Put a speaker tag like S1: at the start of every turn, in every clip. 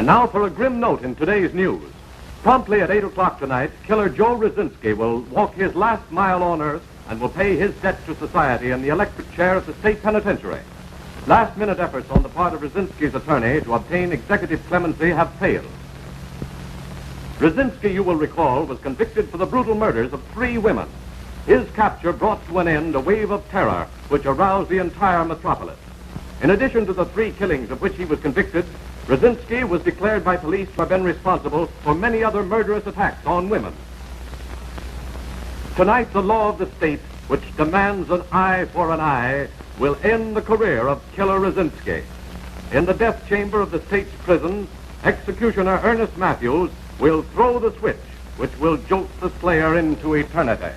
S1: And now for a grim note in today's news. Promptly at 8 o'clock tonight, killer Joe Rosinski will walk his last mile on Earth and will pay his debt to society in the electric chair at the state penitentiary. Last-minute efforts on the part of Rosinski's attorney to obtain executive clemency have failed. Rosinski, you will recall, was convicted for the brutal murders of 3 women. His capture brought to an end a wave of terror which aroused the entire metropolis. In addition to the 3 killings of which he was convicted, Rosinski was declared by police to have been responsible for many other murderous attacks on women. Tonight, the law of the state, which demands an eye for an eye, will end the career of killer Rosinski. In the death chamber of the state's prison, executioner Ernest Matthews will throw the switch which will jolt the slayer into eternity.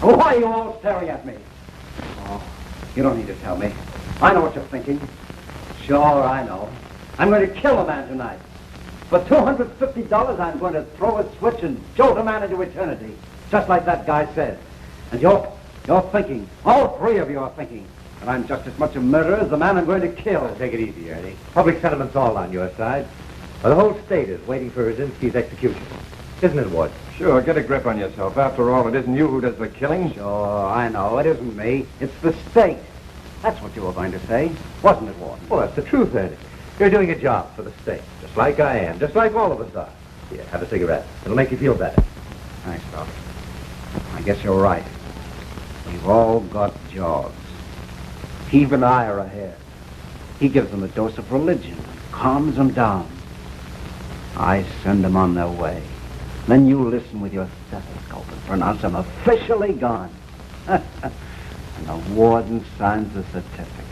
S2: Oh, why are you all staring at me? Oh, you don't need to tell me. I know what you're thinking. Sure, I know. I'm going to kill a man tonight. For $250, I'm going to throw a switch and jolt a man into eternity, just like that guy said. And you're thinking, all 3 of you are thinking, that I'm just as much a murderer as the man I'm going to kill.
S3: Take it easy, Ernie. Public sentiment's all on your side. But the whole state is waiting for Rosinski's execution. Isn't it, Ward?
S4: Sure, get a grip on yourself. After all, it isn't you who does the killing.
S2: Sure, I know. It isn't me. It's the state. That's what you were going to say, wasn't it, Warden?
S3: Well, that's the truth, Ernie. You're doing a job for the state, just like I am, just like all of us are. Here, have a cigarette. It'll make you feel better.
S2: Thanks, Doc. I guess you're right. We've all got jobs. Even Ira here. He gives them a dose of religion and calms them down. I send them on their way. Then you listen with your stethoscope and pronounce them officially gone. And the warden signs the certificate.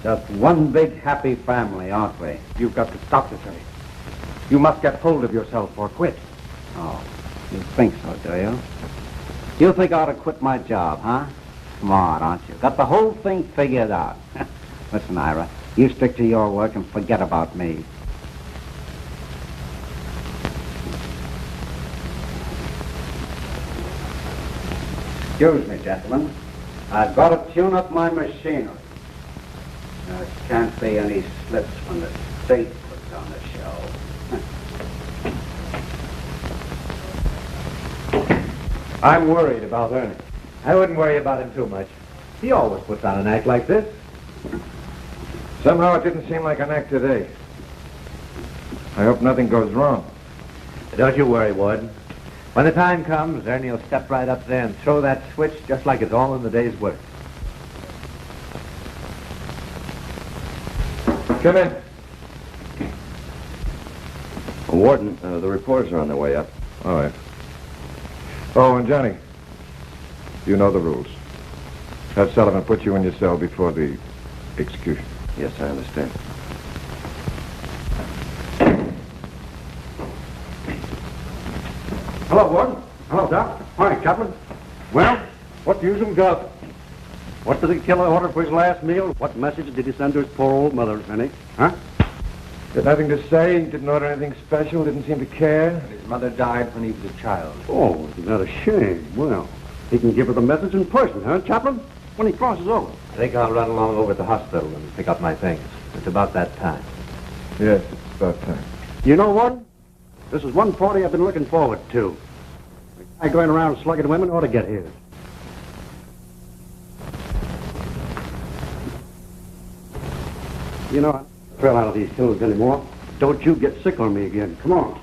S2: Just one big happy family, aren't we?
S5: You've got to stop this, Ernie. You must get hold of yourself or quit.
S2: Oh, you think so, do you? You think I ought to quit my job, huh? Smart, aren't you? Got the whole thing figured out. Listen, Ira, you stick to your work and forget about me. Excuse me, gentlemen. I've got to tune up my machinery. There can't be any slips when the state puts on the show.
S3: I'm worried about Ernie. I wouldn't worry about him too much. He always puts on an act like this.
S4: Somehow it didn't seem like an act today. I hope nothing goes wrong.
S3: Don't you worry, Warden. When the time comes, Ernie will step right up there and throw that switch just like it's all in the day's work.
S4: Come in.
S6: Warden, the reporters are on their way up.
S4: All right. Oh, and Johnny, you know the rules. Have Sullivan put you in your cell before the execution.
S6: Yes, I understand.
S5: Hello, Warden. Hello, Doc. Hi, Chaplain. Well, what news have we got? What did the killer order for his last meal? What message did he send to his poor old mother, Ernie? Huh?
S4: Had nothing to say, didn't order anything special, didn't seem to care.
S5: His mother died when he was a child. Oh, isn't that a shame? Well, he can give her the message in person, huh, Chaplain? When he crosses over.
S3: I think I'll run along over to the hospital and pick up my things. It's about that time.
S4: Yes, it's about time.
S5: You know what? This is one party I've been looking forward to. The guy going around slugging women ought to get his. You know, I don't thrill out of these killers anymore. Don't you get sick on me again. Come on.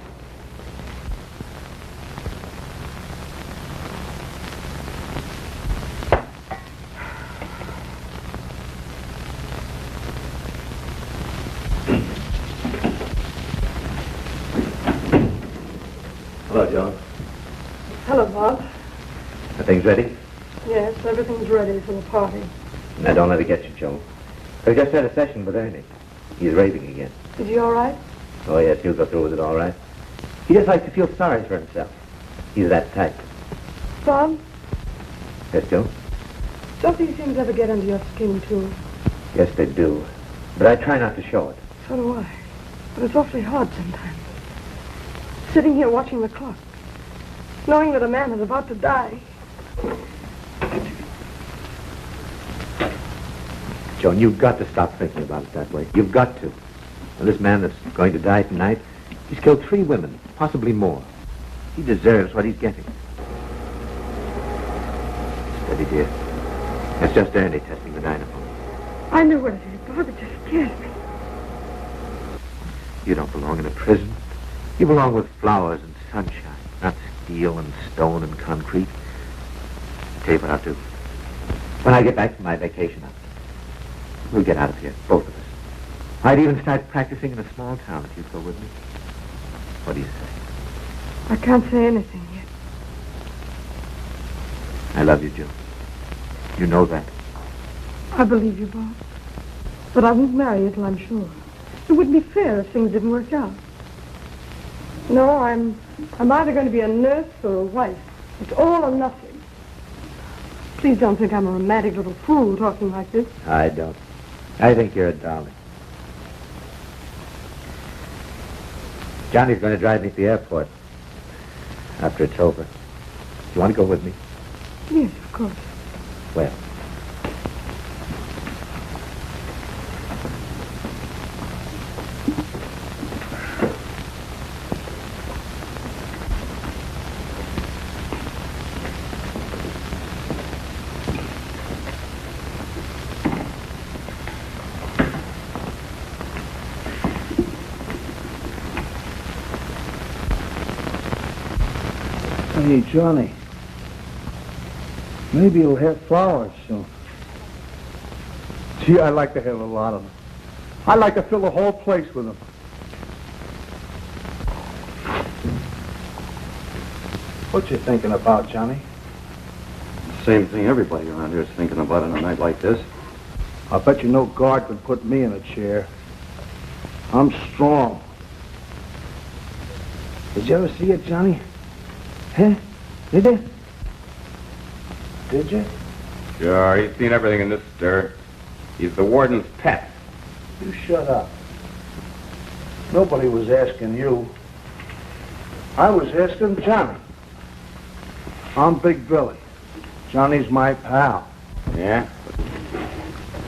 S3: Hello, Joan.
S7: Hello, Bob.
S3: Are things ready?
S7: Yes, everything's ready for the party.
S3: Now, don't let it get you, Joan. I just had a session with Ernie. He's raving again.
S7: Is he all right?
S3: Oh, yes, he'll go through with it all right. He just likes to feel sorry for himself. He's that type.
S7: Bob,
S3: Yes, Joan?
S7: don't these things ever get under your skin, too?
S3: Yes, they do. But I try not to show it.
S7: So do I. But it's awfully hard sometimes. Sitting here watching the clock, knowing that a man is about to die.
S3: Joan, you've got to stop thinking about it that way. You've got to. And this man that's going to die tonight, he's killed 3 women, possibly more. He deserves what he's getting. Steady, dear. That's just Ernie testing the dynamo.
S7: I know what it is, Bob. It just scares me.
S3: You don't belong in a prison. You belong with flowers and sunshine, not steel and stone and concrete. I'll tell you what I'll do. When I get back from my vacation, we'll get out of here, both of us. I'd even start practicing in a small town if you'd go with me. What do you say?
S7: I can't say anything yet.
S3: I love you, Joe. You know that.
S7: I believe you, Bob. But I won't marry you till I'm sure. It wouldn't be fair if things didn't work out. No, I'm either going to be a nurse or a wife. It's all or nothing. Please don't think I'm a romantic little fool talking like this.
S3: I don't. I think you're a darling. Johnny's going to drive me to the airport after it's over. You want to go with me?
S7: Yes, of course.
S3: Well.
S2: Hey, Johnny. Maybe you'll have flowers soon.
S5: Gee, I'd like to have a lot of them. I'd like to fill the whole place with them.
S2: What you thinking about, Johnny?
S6: Same thing everybody around here is thinking about on a night like this.
S2: I bet you no guard can put me in a chair. I'm strong. Did you ever see it, Johnny? Huh? Did you? Did you?
S8: Sure, he's seen everything in this stir. He's the warden's pet.
S2: You shut up. Nobody was asking you. I was asking Johnny. I'm Big Billy. Johnny's my pal.
S8: Yeah?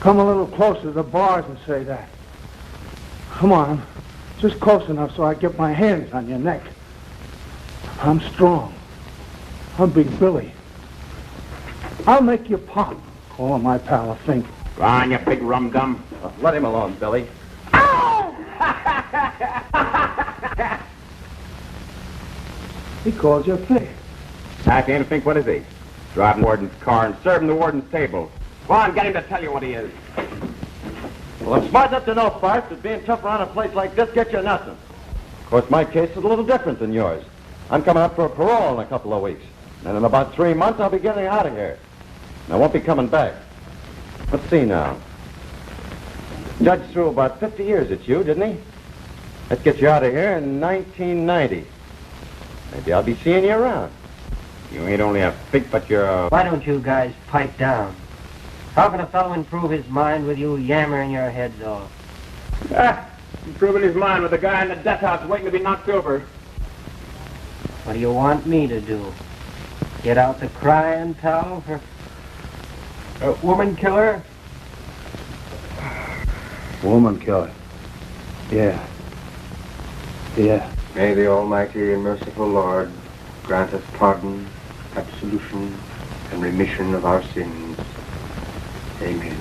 S2: Come a little closer to the bars and say that. Come on. Just close enough so I get my hands on your neck. I'm strong. I'm Big Billy. I'll make you pop. Calling my pal a fink.
S8: Go on, you big rum-dum.
S6: Let him alone, Billy.
S2: He calls you a fink.
S8: I can't think, what is he? Driving the warden's car and serving the warden's table. Go on, get him to tell you what he is.
S6: Well, I'm smart enough to know, Farts, that being tough around a place like this gets you nothing. Of course, my case is a little different than yours. I'm coming up for a parole in a couple of weeks. And in about 3 months, I'll be getting out of here. And I won't be coming back. Let's see now. Judge threw about 50 years at you, didn't he? Let's get you out of here in 1990. Maybe I'll be seeing you around.
S8: You ain't only a fink, but you're a...
S9: Why don't you guys pipe down? How can a fellow improve his mind with you yammering your heads off?
S8: Improving his mind with a guy in the death house waiting to be knocked over.
S9: What do you want me to do? Get out the crying towel for a woman killer?
S2: Woman killer. Yeah. Yeah.
S10: May the Almighty and merciful Lord grant us pardon, absolution, and remission of our sins. Amen.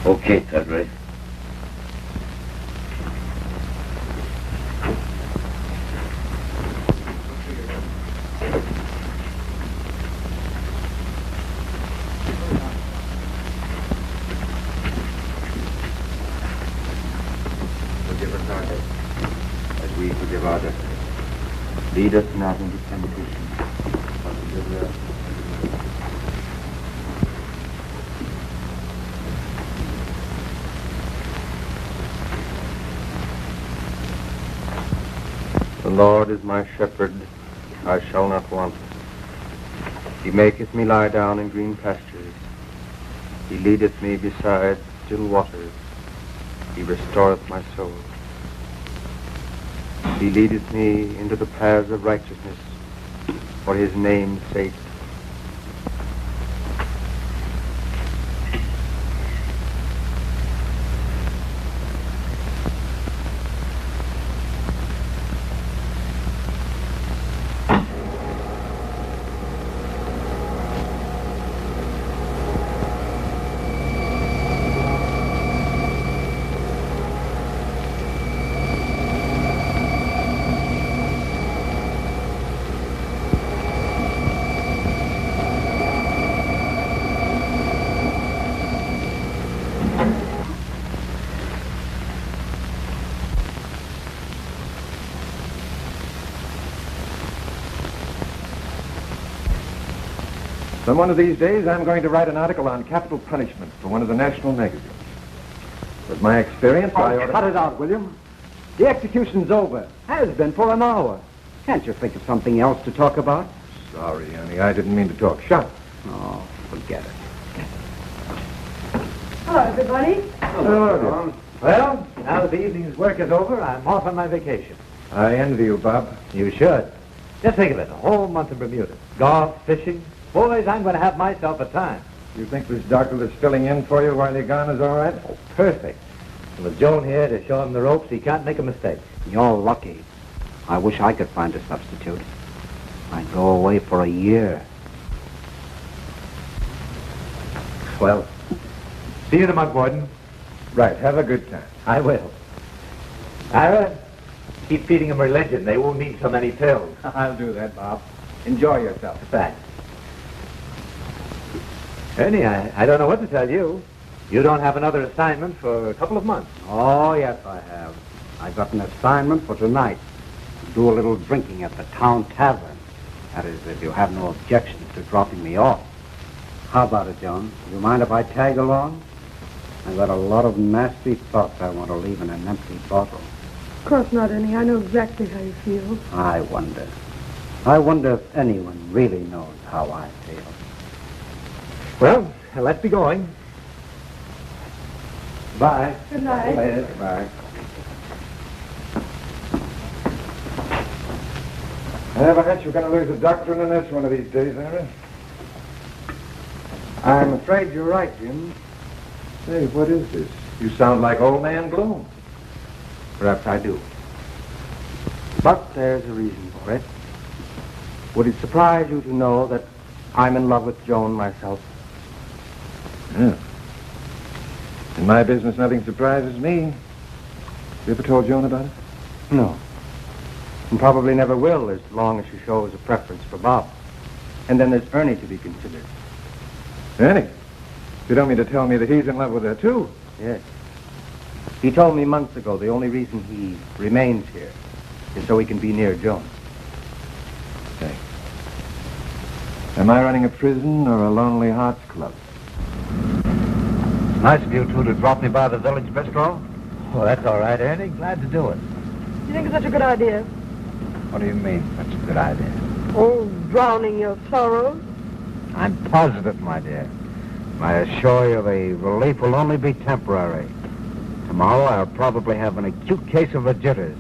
S6: Okay, Tedray.
S10: Forgive us our debts, as we forgive our debtors. Lead us not into temptation, but deliver us. The Lord is my shepherd, I shall not want. He maketh me lie down in green pastures. He leadeth me beside still waters. He restoreth my soul. He leadeth me into the paths of righteousness for his name's sake.
S4: Some one of these days, I'm going to write an article on capital punishment for one of the national magazines. With my experience, I ought to...
S2: Cut it out, William. The execution's over. Has been for an hour. Can't you think of something else to talk about?
S4: Sorry, honey. I didn't mean to talk shop.
S2: Oh, forget it.
S7: Hello, everybody.
S4: Hello, John.
S3: Well, now that the evening's work is over, I'm off on my vacation.
S4: I envy you, Bob.
S3: You should. Just think of it, a whole month in Bermuda. Golf, fishing. Boys, I'm going to have myself a time.
S4: You think this doctor that's filling in for you while you're gone is all right?
S3: Oh, perfect. And with Joan here to show him the ropes, he can't make a mistake.
S2: You're lucky. I wish I could find a substitute. I'd go away for a year.
S3: Well, see you tomorrow, Gordon.
S4: Right. Have a good time.
S3: I will. Ira, keep feeding them religion. They won't need so many pills.
S4: I'll do that, Bob. Enjoy yourself.
S3: Thanks. Ernie, I don't know what to tell you. You don't have another assignment for a couple of months.
S2: Oh, yes, I have. I've got an assignment for tonight. Do a little drinking at the town tavern. That is, if you have no objections to dropping me off. How about it, John? Do you mind if I tag along? I've got a lot of nasty thoughts I want to leave in an empty bottle.
S7: Of course not, Ernie. I know exactly how you feel.
S2: I wonder. I wonder if anyone really knows how I feel.
S3: Well, let's be going. Bye.
S7: Good night.
S2: Later. Bye.
S4: I never had you were going to lose a doctor in the nest one of these days, Aaron.
S10: I'm afraid you're right, Jim.
S4: Say, what is this? You sound like old man Gloom.
S10: Perhaps I do. But there's a reason for it. Would it surprise you to know that I'm in love with Joan myself?
S4: Yeah. In my business, nothing surprises me. You ever told Joan about it?
S10: No. And probably never will as long as she shows a preference for Bob. And then there's Ernie to be considered.
S4: Ernie? You don't mean to tell me that he's in love with her, too?
S10: Yes. He told me months ago the only reason he remains here is so he can be near Joan.
S4: Say, am I running a prison or a Lonely Hearts Club?
S3: Nice of you two to drop me by the village bistro. Oh, that's all right, Ernie. Glad to do it.
S7: You think it's such a good idea?
S3: What do you mean, that's a good idea?
S7: Oh, drowning your sorrows?
S3: I'm positive, my dear. I assure you the relief will only be temporary. Tomorrow I'll probably have an acute case of the jitters,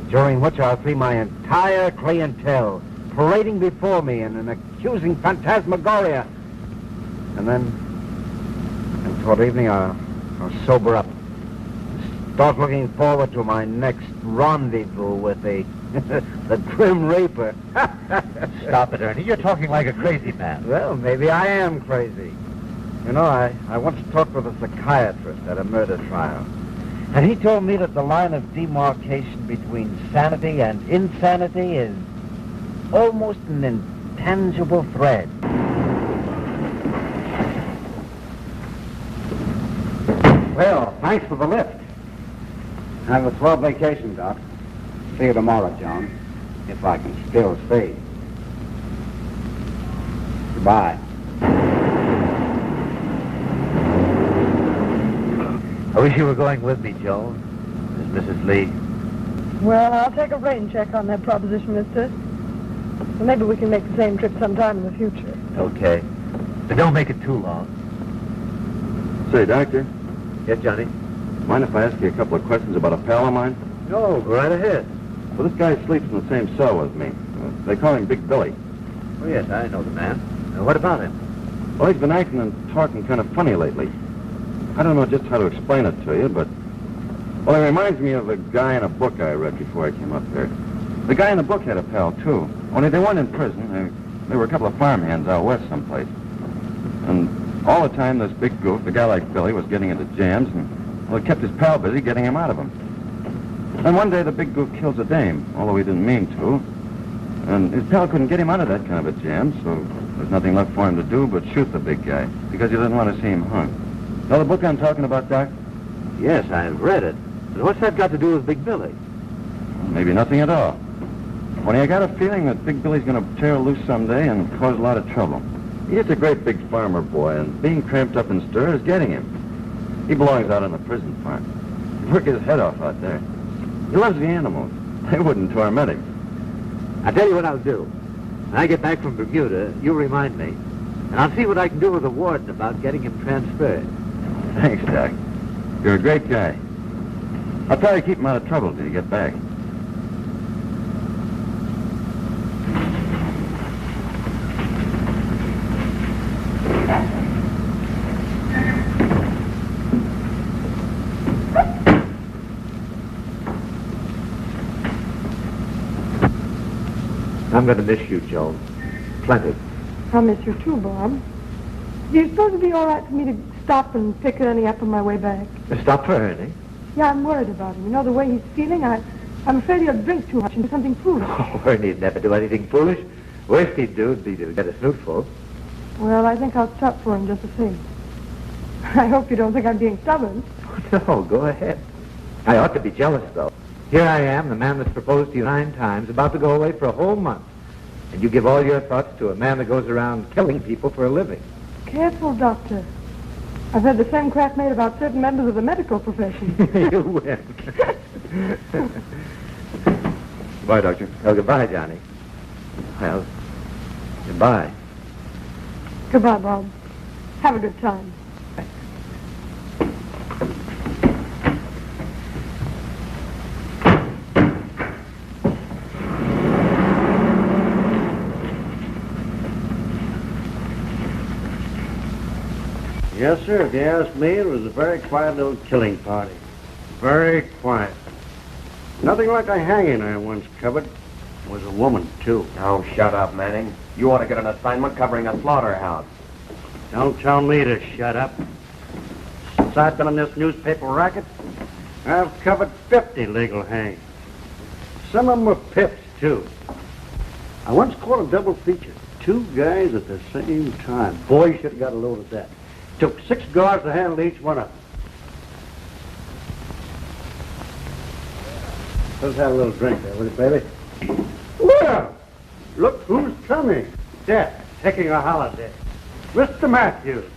S3: during which I'll see my entire clientele parading before me in an accusing phantasmagoria. And then toward evening, I'll sober up. Start looking forward to my next rendezvous with the Grim Reaper.
S11: Stop it, Ernie. You're talking like a crazy man.
S3: Well, maybe I am crazy. You know, I once talked with a psychiatrist at a murder trial. And he told me that the line of demarcation between sanity and insanity is almost an intangible thread.
S2: Well, thanks for the lift. Have a swell vacation, Doc. See you tomorrow, John. If I can still see. Goodbye.
S11: I wish you were going with me, Joan. As Mrs. Lee.
S7: Well, I'll take a rain check on that proposition, mister. Well, maybe we can make the same trip sometime in the future.
S11: Okay. But don't make it too long.
S6: Say, Doctor,
S3: Yes, Johnny?
S6: Mind if I ask you a couple of questions about a pal of mine?
S3: No, go right ahead.
S6: Well, this guy sleeps in the same cell with me. They call him Big Billy.
S3: Oh, yes, I know the man. What about him?
S6: Well, he's been acting and talking kind of funny lately. I don't know just how to explain it to you, but... Well, he reminds me of a guy in a book I read before I came up here. The guy in the book had a pal, too. Only they weren't in prison. They were a couple of farmhands out west someplace. And all the time, this big goof, a guy like Billy, was getting into jams, and, well, it kept his pal busy getting him out of them. And one day, the big goof kills a dame, although he didn't mean to. And his pal couldn't get him out of that kind of a jam, so there's nothing left for him to do but shoot the big guy, because he doesn't want to see him hung. Know the book I'm talking about, Doc?
S3: Yes, I've read it. But what's that got to do with Big Billy?
S6: Maybe nothing at all. Only I got a feeling that Big Billy's going to tear loose someday and cause a lot of trouble. He's a great big farmer boy, and being cramped up in stir is getting him. He belongs out on the prison farm. He'd work his head off out there. He loves the animals. They wouldn't torment him.
S3: I'll tell you what I'll do. When I get back from Bermuda, you remind me. And I'll see what I can do with the warden about getting him transferred.
S6: Thanks, Doc. You're a great guy. I'll try to keep him out of trouble till you get back.
S3: I'm going to miss you, Joan. Plenty.
S7: I'll miss you too, Bob. Do you suppose it'd be all right for me to stop and pick Ernie up on my way back?
S3: Stop for Ernie?
S7: Yeah, I'm worried about him. You know, the way he's feeling, I'm afraid he'll drink too much and do something foolish.
S3: Oh, Ernie'd never do anything foolish. Worst he'd do would be to get a snootful.
S7: Well, I think I'll stop for him just the same. I hope you don't think I'm being stubborn.
S3: No, go ahead. I ought to be jealous, though. Here I am, the man that's proposed to you 9 times, about to go away for a whole month. And you give all your thoughts to a man that goes around killing people for a living.
S7: Careful, Doctor. I've heard the same crap made about certain members of the medical profession.
S3: You win.
S6: Goodbye, Doctor.
S3: Oh, goodbye, Johnny. Well, goodbye.
S7: Goodbye, Bob. Have a good time.
S5: Yes, sir. If you ask me, it was a very quiet little killing party. Very quiet. Nothing like a hanging I once covered. It was a woman, too.
S9: Oh, shut up, Manning. You ought to get an assignment covering a slaughterhouse.
S5: Don't tell me to shut up. Since I've been in this newspaper racket, I've covered 50 legal hangings. Some of them were pips, too. I once caught a double feature. 2 guys at the same time. Boy, you should have got a load of that. Took 6 guards to handle each one of them. Let's have a little drink there, will you, baby? Well, look who's coming. Death, taking a holiday. Mr. Matthews.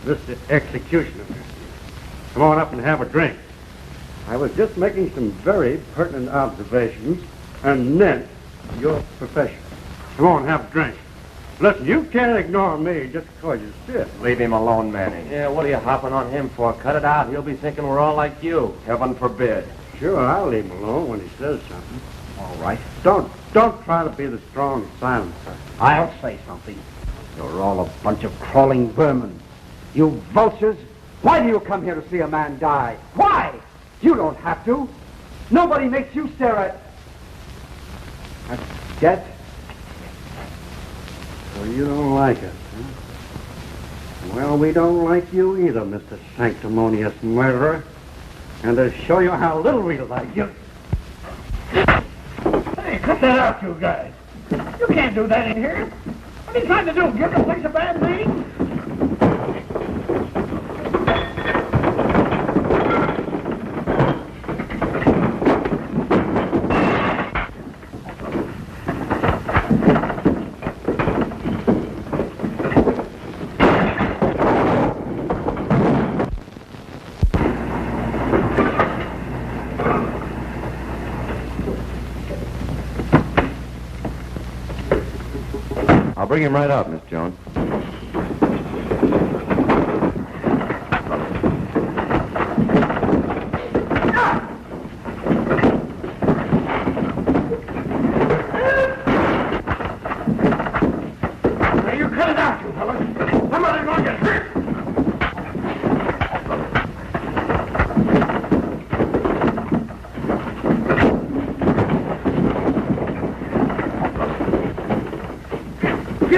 S5: Mr. Executioner. Come on up and have a drink. I was just making some very pertinent observations and then your profession. Come on, have a drink. Listen, you can't ignore me just because you're sick.
S9: Leave him alone, Manning. Yeah, what are you hopping on him for? Cut it out. He'll be thinking we're all like you. Heaven forbid.
S5: Sure, I'll leave him alone when he says something.
S2: All right.
S5: Don't try to be the strong silent person.
S2: I'll say something. You're all a bunch of crawling vermin. You vultures. Why do you come here to see a man die? Why? You don't have to. Nobody makes you stare at... Death?
S5: So you don't like us, huh? Well, we don't like you either, Mr. Sanctimonious Murderer. And to show you how little we like you...
S12: Hey, cut that out, you guys. You can't do that in here. What are you trying to do, give the place a bad name?
S6: I'll bring him right out, Miss Jones.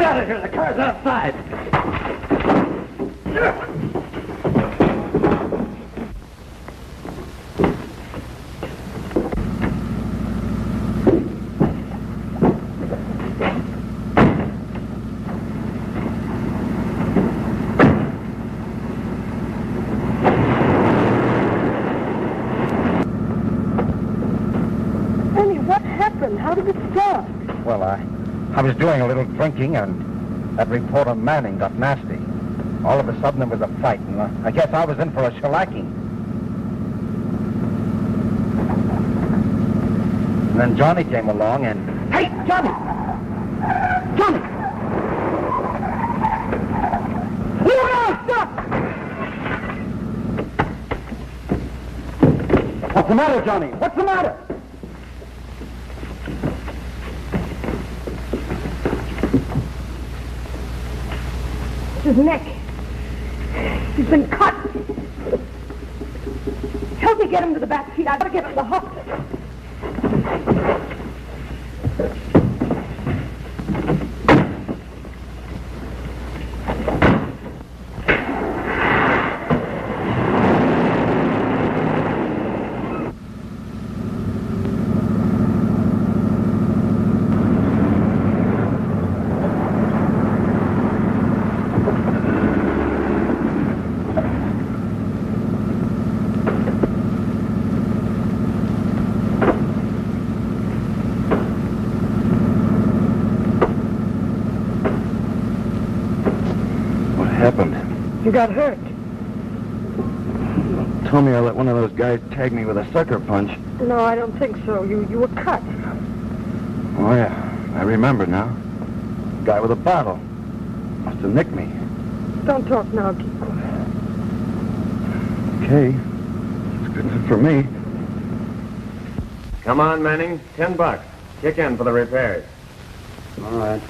S12: out of here. The car's outside.
S7: How did it start?
S10: Well, I was doing a little drinking, and that reporter Manning got nasty. All of a sudden, there was a fight, and I guess I was in for a shellacking. And then Johnny came along, and...
S12: Hey, Johnny! Johnny! Look out! Stop!
S10: What's the matter, Johnny? What's the matter?
S7: His neck. He's been cut. Help me get him to the back seat. I've got to get him to the hospital.
S6: You
S7: got hurt.
S6: Told me I let one of those guys tag me with a sucker punch.
S7: No, I don't think so. You were cut.
S6: Oh, yeah. I remember now. Guy with a bottle. Must have nicked me.
S7: Don't talk now. Keep quiet.
S6: Okay. It's good enough for me.
S8: Come on, Manning. $10. Kick in for the repairs.
S5: All right.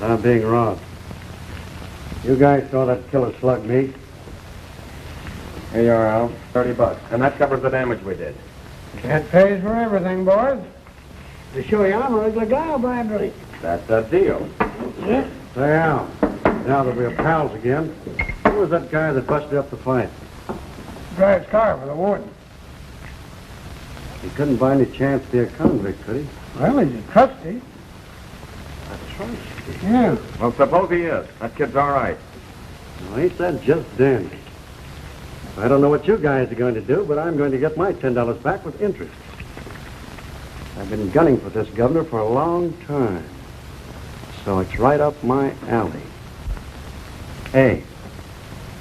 S5: I'm being robbed. You guys saw that killer slug me.
S8: Here you are, Al. $30. And that covers the damage we did.
S12: That pays for everything, boys. To show you I'm a regular guy, I'll buy a drink.
S8: That's a deal.
S12: Yeah?
S5: Say, Al, now that we're pals again, who was that guy that busted up the fight?
S12: Drives car for the warden.
S5: He couldn't by any chance be a convict, could he?
S12: Well, he's a trustee.
S5: A trustee?
S12: Yeah.
S8: Well, suppose he is. That kid's all right.
S5: Well, ain't that just dandy? I don't know what you guys are going to do, but I'm going to get my $10 back with interest. I've been gunning for this governor for a long time, so it's right up my alley. Hey,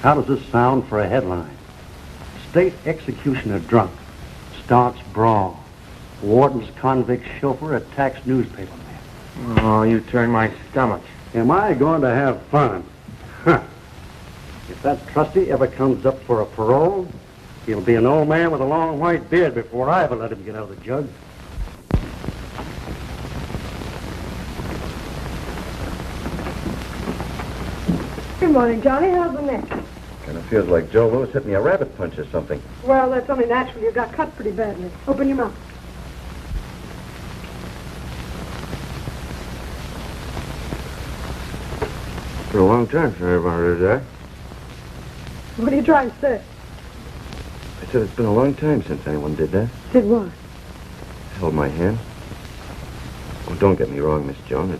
S5: how does this sound for a headline? State executioner drunk, starts brawl. Warden's convict chauffeur attacks newspaper man.
S8: Oh, you turn my stomach.
S5: Am I going to have fun? Huh. If that trustee ever comes up for a parole, he'll be an old man with a long white beard before I ever let him get out of the jug.
S7: Good morning, Johnny. How's the neck?
S6: Kind of feels like Joe Louis hit me a rabbit punch or something.
S7: Well, that's only natural. You got cut pretty badly. Open your mouth.
S6: For a long time since everybody did that.
S7: What are you trying to say?
S6: I said it's been a long time since anyone did that.
S7: Did what?
S6: Held my hand. Oh, don't get me wrong, Miss Joan.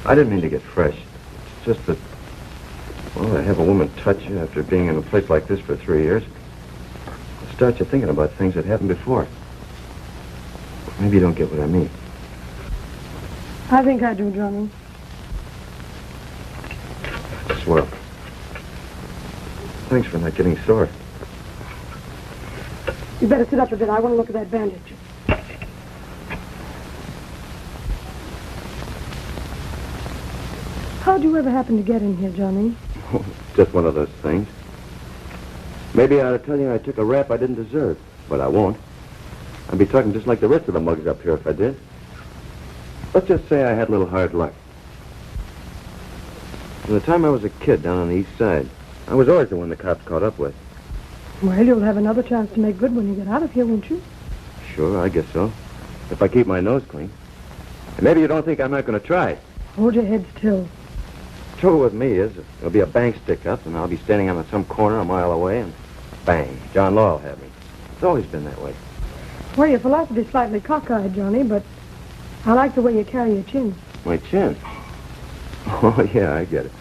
S6: I didn't mean to get fresh. It's just that, well, to have a woman touch you after being in a place like this for 3 years, it starts you thinking about things that happened before. Maybe you don't get what I mean.
S7: I think I do, Johnny.
S6: Swell. Thanks for not getting sore.
S7: You better sit up a bit. I want to look at that bandage. How'd you ever happen to get in here, Johnny?
S6: Oh, just one of those things. Maybe I ought to tell you I took a rap I didn't deserve, but I won't. I'd be talking just like the rest of the mugs up here if I did. Let's just say I had a little hard luck. From the time I was a kid down on the east side, I was always the one the cops caught up with.
S7: Well, you'll have another chance to make good when you get out of here, won't you?
S6: Sure, I guess so. If I keep my nose clean. And maybe you don't think I'm not going to try.
S7: Hold your head still.
S6: Trouble with me is, there'll be a bank stick-up, and I'll be standing on some corner a mile away, and bang, John Law will have me. It's always been that way.
S7: Well, your philosophy's slightly cockeyed, Johnny, but I like the way you carry your chin.
S6: My chin? Oh, yeah, I get it.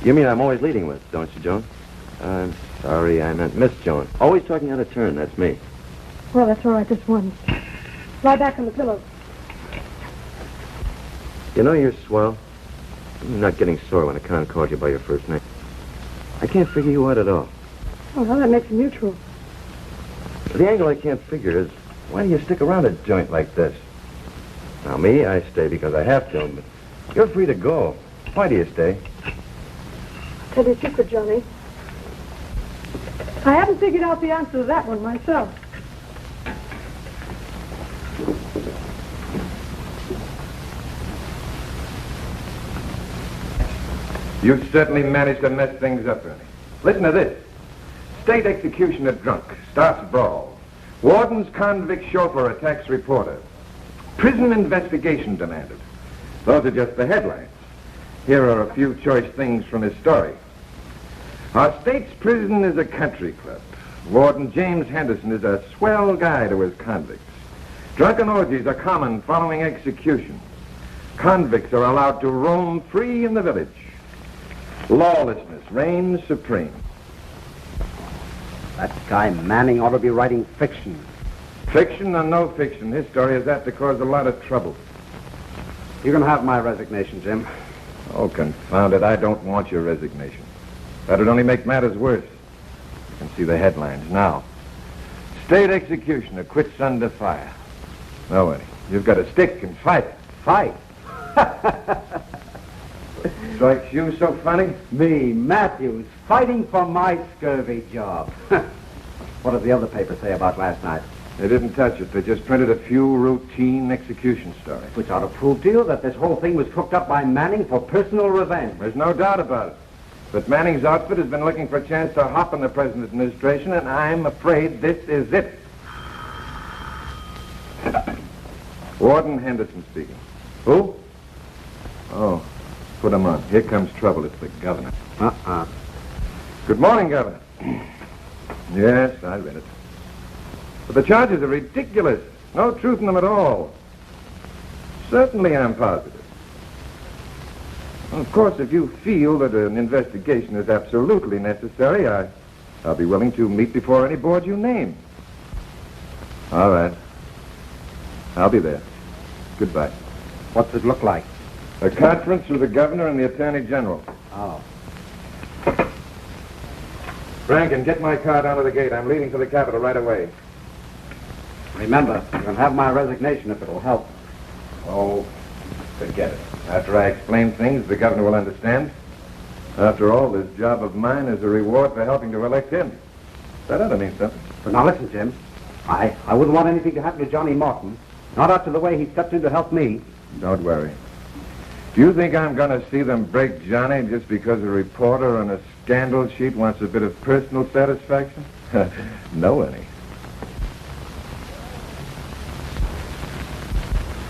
S6: You mean I'm always leading with, don't you, Joan? I'm sorry, I meant Miss Joan. Always talking out of turn, that's me.
S7: Well, that's all right this once. Lie back on the pillow.
S6: You know you're swell. I'm not getting sore when a con calls you by your first name. I can't figure you out at all.
S7: Oh, well, that makes it mutual.
S6: The angle I can't figure is, why do you stick around a joint like this? Now, me, I stay because I have to, but you're free to go. Why do you stay?
S7: I'll tell you a secret, Johnny. I haven't figured out the answer to that one myself.
S4: You've certainly managed to mess things up, Ernie. Listen to this. State executioner drunk. Starts brawl. Warden's convict chauffeur attacks reporter. Prison investigation demanded. Those are just the headlines. Here are a few choice things from his story. Our state's prison is a country club. Warden James Henderson is a swell guy to his convicts. Drunken orgies are common following execution. Convicts are allowed to roam free in the village. Lawlessness reigns supreme.
S2: That guy Manning ought to be writing fiction.
S4: Fiction or no fiction, his story is apt to cause a lot of trouble.
S2: You can have my resignation, Jim.
S4: Oh, confound it, I don't want your resignation. That'd only make matters worse. You can see the headlines now. State executioner quits under fire. No, Eddie, you've got to stick and fight.
S2: Fight?
S4: Strikes you so funny?
S2: Me, Matthews, fighting for my scurvy job. What did the other paper say about last night?
S4: They didn't touch it. They just printed a few routine execution stories.
S2: Which ought to prove to you that this whole thing was cooked up by Manning for personal revenge.
S4: There's no doubt about it. But Manning's outfit has been looking for a chance to hop in the present administration, and I'm afraid this is it. Warden Henderson speaking. Who? Oh, put him on. Here comes trouble. It's the governor. Good morning, Governor. Yes, I read it. But the charges are ridiculous. No truth in them at all. Certainly I'm positive. Of course, if you feel that an investigation is absolutely necessary, I'll be willing to meet before any board you name. All right. I'll be there. Goodbye.
S2: What's it look like?
S4: A conference with the governor and the attorney general.
S2: Oh.
S4: Rankin, get my car down to the gate. I'm leaving for the Capitol right away.
S2: Remember, you can have my resignation if it'll help.
S4: Oh, forget it. After I explain things, the governor will understand. After all, this job of mine is a reward for helping to elect him. That ought to mean something.
S2: But now listen, Jim. I wouldn't want anything to happen to Johnny Martin. Not after the way he stepped in to help me.
S4: Don't worry. Do you think I'm going to see them break Johnny just because a reporter on a scandal sheet wants a bit of personal satisfaction? No, any.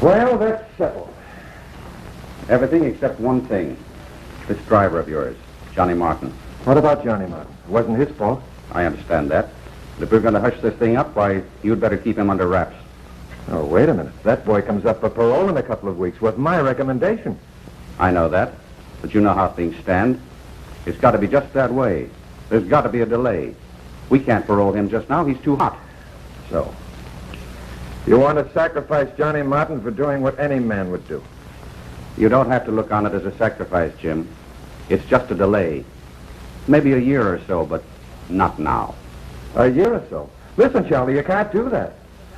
S2: Well, that's settled. Everything except one thing. This driver of yours, Johnny Martin.
S4: What about Johnny Martin? It wasn't his fault.
S2: I understand that. But if we're going to hush this thing up, why, you'd better keep him under wraps.
S4: Oh, wait a minute. That boy comes up for parole in a couple of weeks with my recommendation.
S2: I know that. But you know how things stand. It's got to be just that way. There's got to be a delay. We can't parole him just now. He's too hot.
S4: So, you want to sacrifice Johnny Martin for doing what any man would do?
S2: You don't have to look on it as a sacrifice, Jim. It's just a delay. Maybe a year or so, but not now.
S4: A year or so? Listen, Charlie, you can't do that.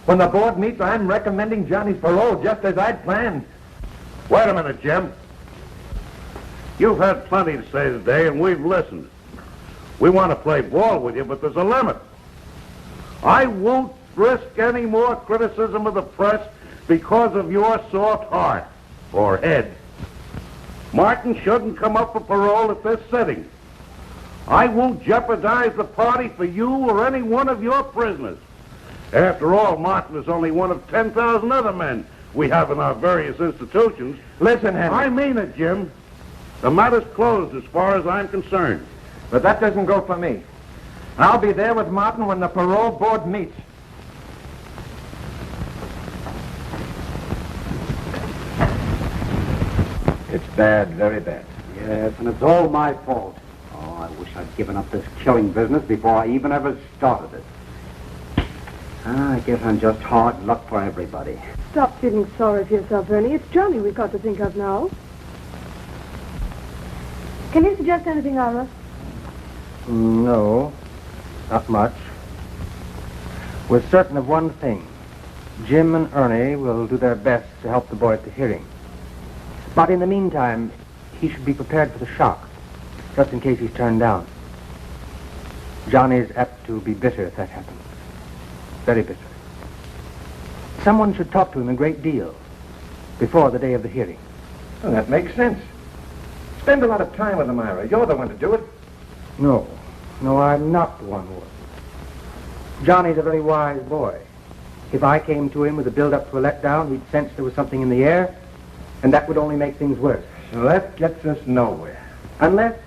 S4: When the board meets, I'm recommending Johnny's parole just as I'd planned.
S5: Wait a minute, Jim. You've had plenty to say today, and we've listened. We want to play ball with you, but there's a limit. I won't risk any more criticism of the press because of your soft heart or head. Martin shouldn't come up for parole at this sitting. I won't jeopardize the party for you or any one of your prisoners. After all, Martin is only one of 10,000 other men we have in our various institutions.
S4: Listen, Henry.
S5: I mean it, Jim. The matter's closed as far as I'm concerned.
S4: But that doesn't go for me. I'll be there with Martin when the parole board meets.
S2: It's bad, very bad. Yes, and it's all my fault. Oh, I wish I'd given up this killing business before I even ever started it. I guess I'm just hard luck for everybody.
S7: Stop feeling sorry for yourself, Ernie. It's Johnny we've got to think of now. Can you suggest anything, Ira?
S10: No, not much. We're certain of one thing. Jim and Ernie will do their best to help the boy at the hearing. But in the meantime, he should be prepared for the shock, just in case he's turned down. Johnny's apt to be bitter if that happens. Very bitter. Someone should talk to him a great deal before the day of the hearing.
S4: Well, that makes sense. Spend a lot of time with him, Ira. You're the one to do it.
S10: No, I'm not the one who would. Johnny's a very wise boy. If I came to him with a build-up to a letdown, he'd sense there was something in the air, and that would only make things worse.
S4: So that gets us nowhere.
S10: Unless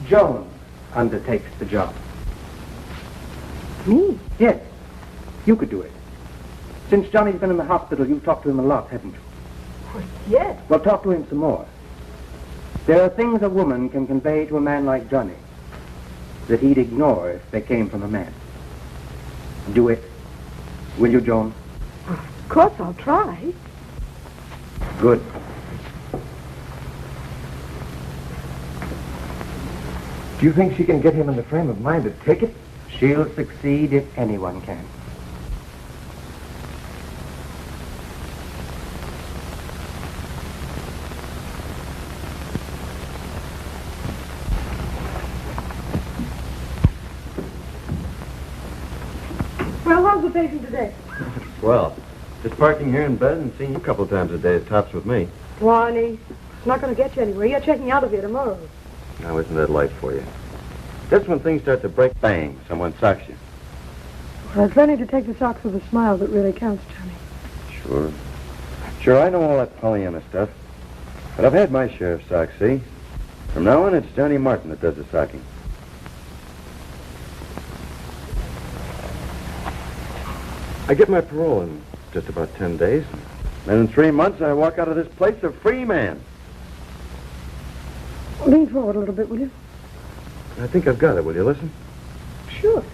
S10: Joan undertakes the job.
S7: Me?
S10: Yes, you could do it. Since Johnny's been in the hospital, you've talked to him a lot, haven't you?
S7: Well, yes.
S10: Well, talk to him some more. There are things a woman can convey to a man like Johnny that he'd ignore if they came from a man. Do it. Will you, Joan?
S7: Of course I'll try.
S10: Good.
S4: Do you think she can get him in the frame of mind to take it?
S10: She'll succeed if anyone can.
S7: Well, how's the patient today?
S6: Well, just parking here in bed and seeing you a couple times a day at tops with me.
S7: Ronnie, it's not going to get you anywhere. You're checking out of here tomorrow.
S6: Now, isn't that light for you? Just when things start to break, bang, someone socks you.
S7: Well, it's learning to take the socks with a smile that really counts, Johnny.
S6: Sure, I know all that Pollyanna stuff. But I've had my share of socks, see? From now on, it's Johnny Martin that does the socking. I get my parole in just about 10 days. And in 3 months, I walk out of this place a free man.
S7: Lean forward a little bit, will you?
S6: I think I've got it. Will you listen?
S7: Sure.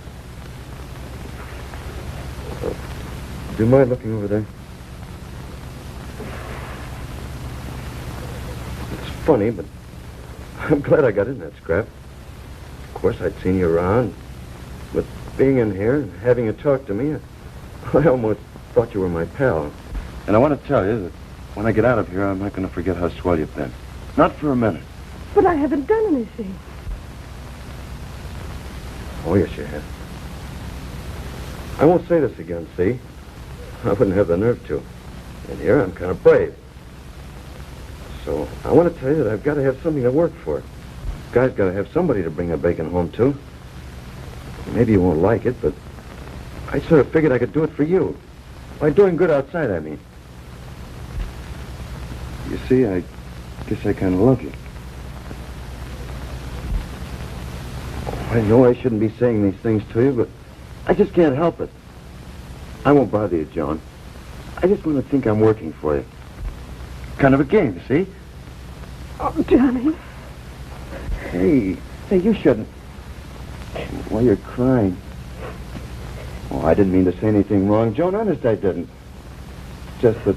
S6: Do you mind looking over there? It's funny, but I'm glad I got in that scrap. Of course, I'd seen you around. But being in here and having you talk to me, I almost thought you were my pal. And I want to tell you that when I get out of here, I'm not going to forget how swell you've been. Not for a minute.
S7: But I haven't done anything.
S6: Oh, yes, you have. I won't say this again, see? I wouldn't have the nerve to. And here, I'm kind of brave. So, I want to tell you that I've got to have something to work for. Guy's got to have somebody to bring the bacon home to. Maybe you won't like it, but I sort of figured I could do it for you. By doing good outside, I mean. You see, I guess I kind of love you. I know I shouldn't be saying these things to you, but I just can't help it. I won't bother you, Joan. I just want to think I'm working for you. Kind of a game, see?
S7: Oh, Johnny.
S6: Hey, you shouldn't. Why, you're crying. Oh, I didn't mean to say anything wrong, Joan. Honest, I didn't. Just that,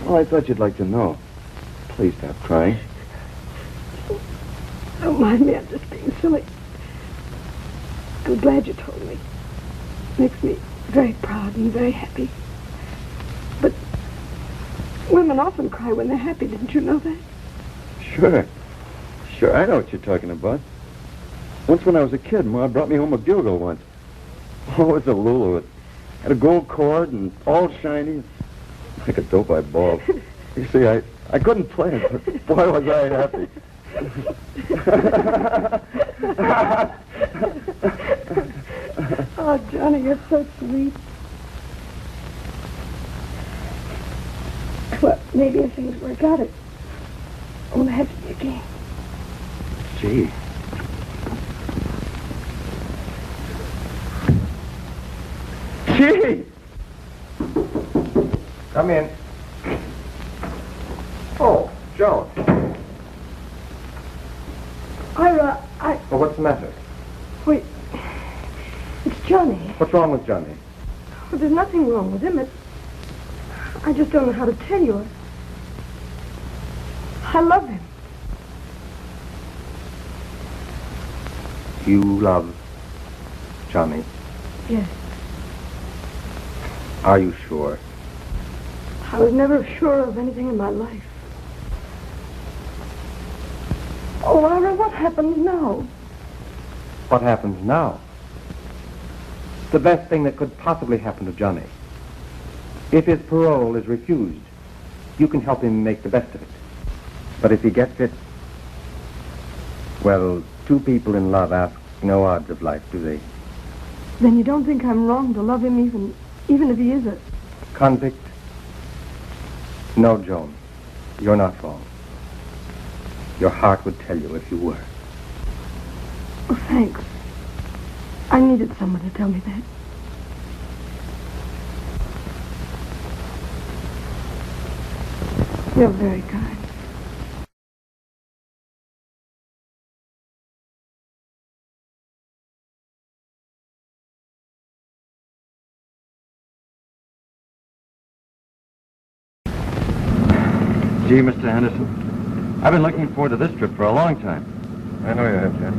S6: well, I thought you'd like to know. Please stop crying.
S7: Don't mind me, I'm just being silly. I'm glad you told me. Makes me very proud and very happy. But women often cry when they're happy. Didn't you know that?
S6: Sure, I know what you're talking about. Once when I was a kid, Ma brought me home a bugle once. Oh, it's a Lulu. It had a gold cord and all shiny. Like a dope I bawled. You see, I couldn't play it, but boy, was I happy.
S7: Oh, Johnny, you're so sweet. Well, maybe if things work out, it won't have to be a game.
S6: Gee. Gee!
S4: Come in. Oh, Joan.
S7: Ira,
S4: Well, what's the matter?
S7: Wait. It's Johnny.
S4: What's wrong with Johnny?
S7: Well, there's nothing wrong with him. I just don't know how to tell you. I love him.
S4: You love Johnny?
S7: Yes.
S4: Are you sure?
S7: I was never sure of anything in my life. Oh, Ira, what happens now?
S10: What happens now? The best thing that could possibly happen to Johnny. If his parole is refused, you can help him make the best of it. But if he gets it, well, two people in love ask no odds of life, do they?
S7: Then you don't think I'm wrong to love him even if he is a...
S10: Convict? No, Joan. You're not wrong. Your heart would tell you if you were.
S7: Oh, thanks. I needed someone to tell me that. You're very kind.
S6: Gee, Mr. Henderson, I've been looking forward to this trip for a long time.
S4: I know you have, Jack.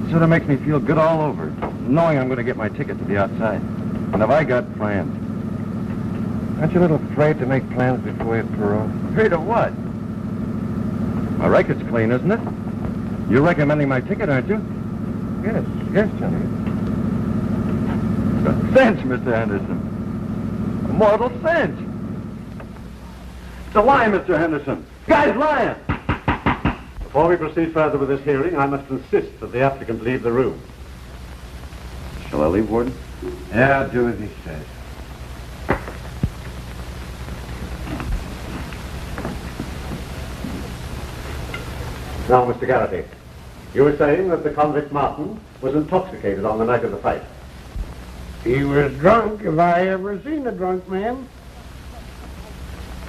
S6: It sort of makes me feel good all over, knowing I'm going to get my ticket to the outside. And have I got plans?
S4: Aren't you a little afraid to make plans before you have parole?
S6: Afraid of what? My record's clean, isn't it? You're recommending my ticket, aren't you?
S4: Yes, Johnny.
S6: Sense, Mr. Henderson. A mortal sense. It's a lie, Mr. Henderson. Guy's lying.
S5: Before we proceed further with this hearing, I must insist that the applicant leave the room.
S6: Shall I leave, Warden?
S4: Yeah, do as he says.
S5: Now, Mr. Garrity, you were saying that the convict Martin was intoxicated on the night of the fight.
S12: He was drunk if I ever seen a drunk man.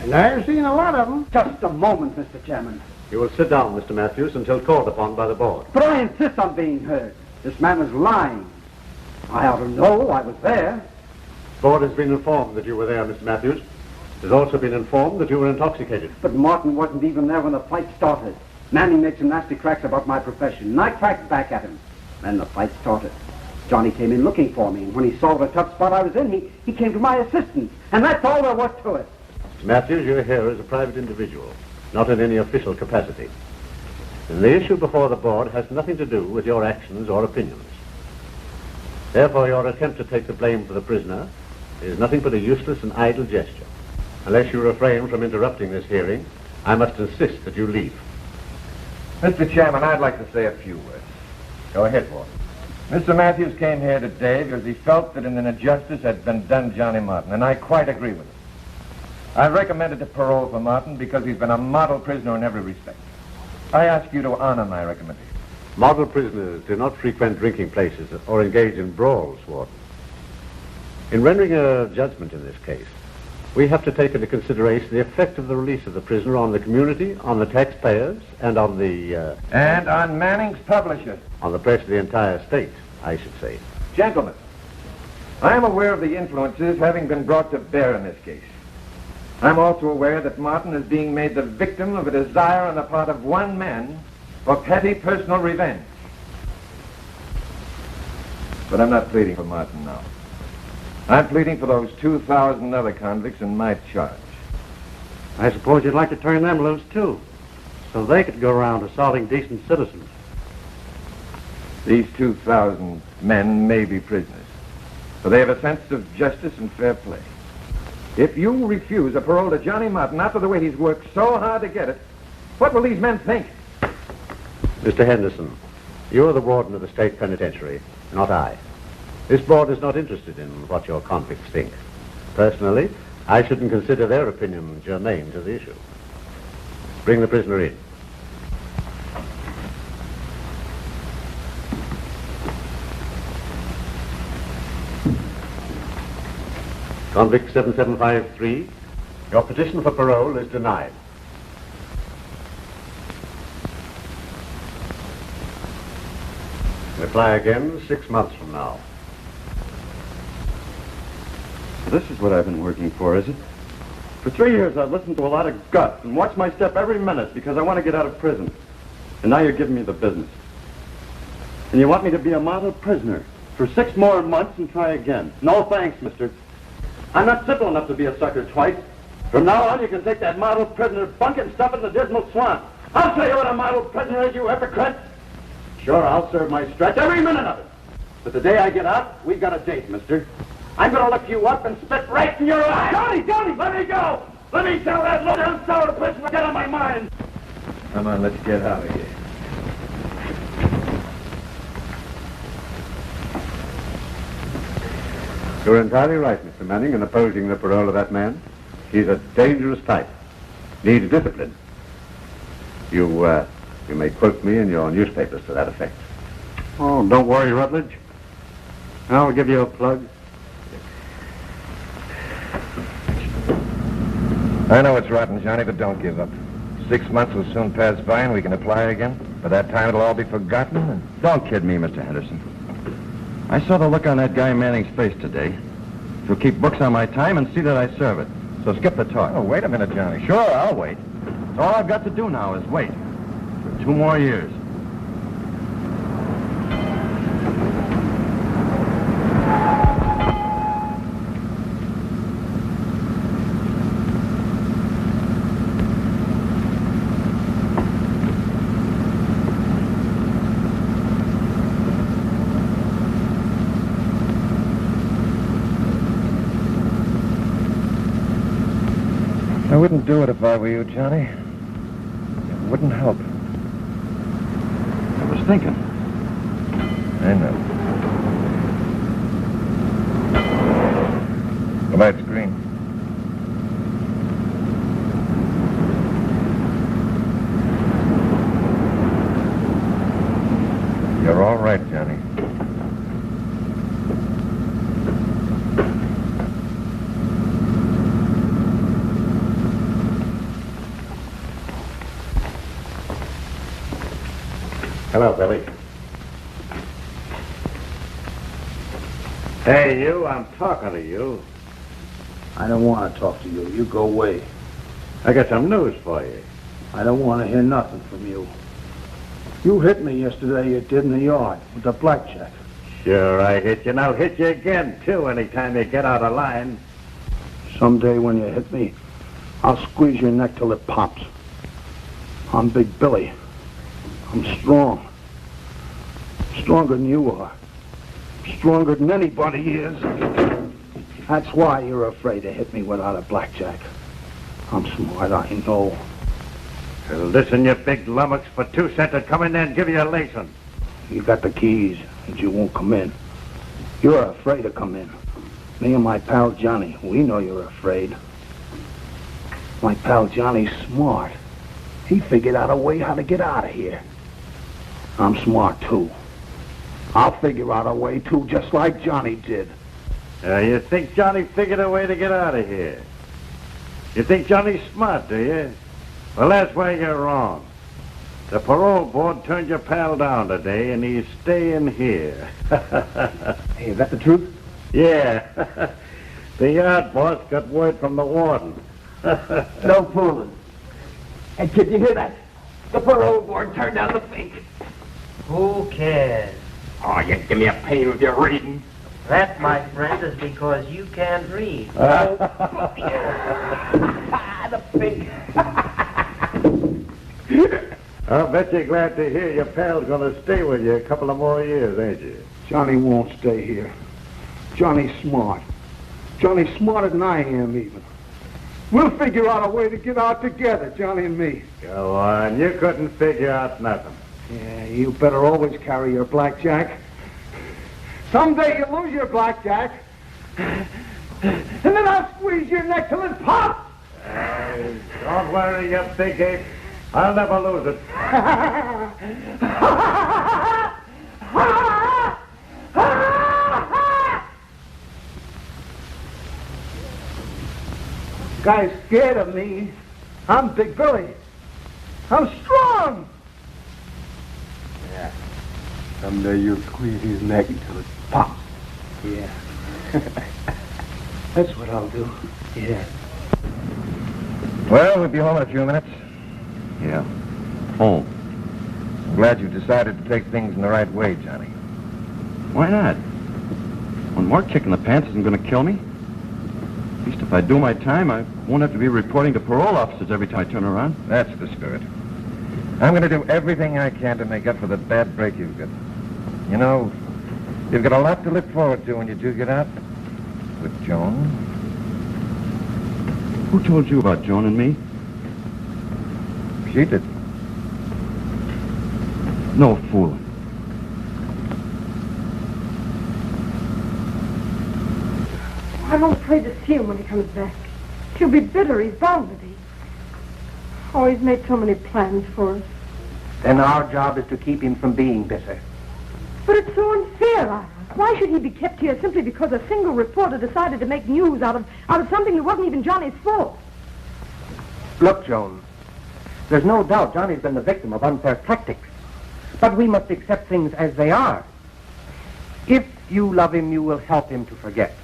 S12: And I've seen a lot of them.
S2: Just a moment, Mr. Chairman.
S5: You will sit down, Mr. Matthews, until called upon by the board.
S2: But I insist on being heard. This man is lying. I ought to know. I was there.
S5: The board has been informed that you were there, Mr. Matthews. It has also been informed that you were intoxicated.
S2: But Martin wasn't even there when the fight started. Manning made some nasty cracks about my profession, and I cracked back at him. Then the fight started. Johnny came in looking for me, and when he saw the tough spot I was in, he came to my assistance. And that's all there was to it.
S5: Mr. Matthews, you're here as a private individual, not in any official capacity. And the issue before the board has nothing to do with your actions or opinions. Therefore, your attempt to take the blame for the prisoner is nothing but a useless and idle gesture. Unless you refrain from interrupting this hearing, I must insist that you leave.
S4: Mr. Chairman, I'd like to say a few words. Go ahead, Warden. Mr. Matthews came here today because he felt that an injustice had been done Johnny Martin, and I quite agree with him. I've recommended a parole for Martin because he's been a model prisoner in every respect. I ask you to honor my recommendation.
S5: Model prisoners do not frequent drinking places or engage in brawls, Warden. In rendering a judgment in this case, we have to take into consideration the effect of the release of the prisoner on the community, on the taxpayers, and on the...
S4: And on Manning's publisher.
S5: On the press of the entire state, I should say.
S4: Gentlemen, I am aware of the influences having been brought to bear in this case. I'm also aware that Martin is being made the victim of a desire on the part of one man for petty personal revenge. But I'm not pleading for Martin now. I'm pleading for those 2,000 other convicts in my charge.
S5: I suppose you'd like to turn them loose, too, so they could go around assaulting decent citizens.
S4: These 2,000 men may be prisoners, but they have a sense of justice and fair play. If you refuse a parole to Johnny Martin after the way he's worked so hard to get it, what will these men think?
S5: Mr. Henderson, you are the warden of the state penitentiary, not I. This board is not interested in what your convicts think. Personally, I shouldn't consider their opinion germane to the issue. Bring the prisoner in. Convict 7753, your petition for parole is denied. Reply again 6 months from now.
S6: This is what I've been working for, is it? For 3 years, I've listened to a lot of guts and watched my step every minute because I want to get out of prison. And now you're giving me the business. And you want me to be a model prisoner for 6 more months and try again. No thanks, mister. I'm not simple enough to be a sucker twice. From now on, you can take that model prisoner bunk and stuff it in the dismal swamp. I'll tell you what a model prisoner is, you hypocrite. Sure, I'll serve my stretch, every minute of it. But the day I get out, we've got a date, mister. I'm going to look you up and spit right in your eye. Johnny, let me go. Let me tell that low-down sour prisoner to get on my mind.
S4: Come on, let's get out of here.
S5: You're entirely right, Mr. Manning, in opposing the parole of that man. He's a dangerous type. Needs discipline. You may quote me in your newspapers to that effect.
S6: Oh, don't worry, Rutledge. I'll give you a plug.
S4: I know it's rotten, Johnny, but don't give up. 6 months will soon pass by and we can apply again. By that time, it'll all be forgotten. And
S6: Don't kid me, Mr. Henderson. I saw the look on that guy Manning's face today. He'll keep books on my time and see that I serve it. So skip the talk.
S4: Oh, wait a minute, Johnny.
S6: Sure, I'll wait. So all I've got to do now is wait. For 2 more years.
S4: I wouldn't do it if I were you, Johnny. It wouldn't help.
S6: I was thinking.
S4: I know. The light's green. You're all right, Johnny.
S5: Hello, Billy. Hey, you, I'm talking to you.
S13: I don't want to talk to you. You go away.
S5: I got some news for you.
S13: I don't want to hear nothing from you. You hit me yesterday, you did in the yard with the blackjack.
S5: Sure, I hit you, and I'll hit you again, too, anytime you get out of line.
S13: Someday when you hit me, I'll squeeze your neck till it pops. I'm Big Billy. I'm strong. Stronger than you are. Stronger than anybody is. That's why you're afraid to hit me without a blackjack. I'm smart, I know.
S5: Well, listen, you big lummox, for 2 cents to come in there and give you a lesson.
S13: You got the keys, and you won't come in. You're afraid to come in. Me and my pal Johnny, we know you're afraid. My pal Johnny's smart. He figured out a way how to get out of here. I'm smart, too. I'll figure out a way, too, just like Johnny did.
S5: You think Johnny figured a way to get out of here? You think Johnny's smart, do you? Well, that's where you're wrong. The parole board turned your pal down today, and he's staying here.
S13: Hey, is that the truth?
S5: Yeah. The yard boss got word from the warden.
S9: No fooling. Hey, kid, you hear that? The parole board turned down the fake.
S14: Who cares?
S8: Oh, you give me a pain with your reading.
S14: That, my friend, is because you can't read.
S9: The fake.
S5: I'll bet you're glad to hear your pal's going to stay with you a couple of more years, ain't you?
S13: Johnny won't stay here. Johnny's smart. Johnny's smarter than I am, even. We'll figure out a way to get out together, Johnny and me.
S5: Go on. You couldn't figure out nothing.
S13: Yeah, you better always carry your blackjack. Someday you'll lose your blackjack.
S12: And then I'll squeeze your neck till it pops.
S5: Don't worry, you big ape. I'll never lose it. Guy's scared of me. I'm Big Billy. I'm strong.
S12: Yeah. Someday you'll squeeze his neck until it pops.
S5: Yeah. That's what I'll do. Yeah.
S4: Well, we'll be home in a few minutes.
S6: Yeah. Home.
S4: I'm glad you decided to take things in the right way, Johnny.
S6: Why not? One more kick in the pants isn't going to kill me. At least if I do my time, I won't have to be reporting to parole officers every time I turn around.
S4: That's the spirit. I'm going to do everything I can to make up for the bad break you've got. You know, you've got a lot to look forward to when you do get out. With Joan.
S6: Who told you about Joan and me?
S4: She did.
S6: No fooling.
S7: I'm afraid to see him when he comes back. He'll be bitter. He's bound to be. Oh, he's made so many plans for us.
S10: Then our job is to keep him from being bitter.
S7: But it's so unfair, Ira. Why should he be kept here simply because a single reporter decided to make news out of something that wasn't even Johnny's fault?
S10: Look, Joan, there's no doubt Johnny's been the victim of unfair tactics. But we must accept things as they are. If you love him, you will help him to forget.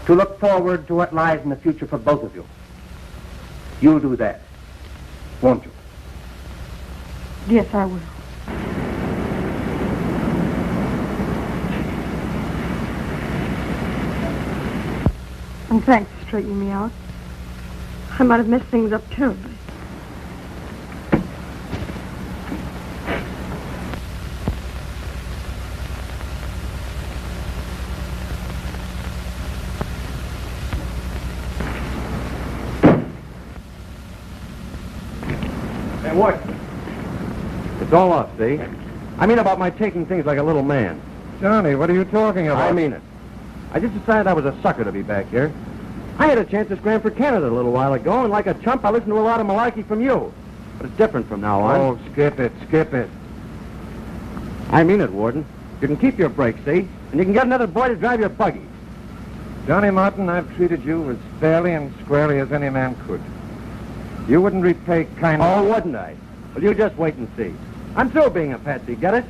S10: To look forward to what lies in the future for both of you. You'll do that, won't you?
S7: Yes, I will. And thanks for straightening me out. I might have messed things up terribly.
S6: Hey, what? It's all off, see? I mean about my taking things like a little man.
S4: Johnny, what are you talking about?
S6: I mean it. I just decided I was a sucker to be back here. I had a chance to scram for Canada a little while ago, and like a chump, I listened to a lot of malarkey from you. But it's different from now on.
S4: Oh, skip it, skip it.
S6: I mean it, Warden. You can keep your break, see? And you can get another boy to drive your buggy.
S4: Johnny Martin, I've treated you as fairly and squarely as any man could. You wouldn't repay kindness.
S6: Oh, wouldn't I? Well, you just wait and see. I'm through being a patsy, get it?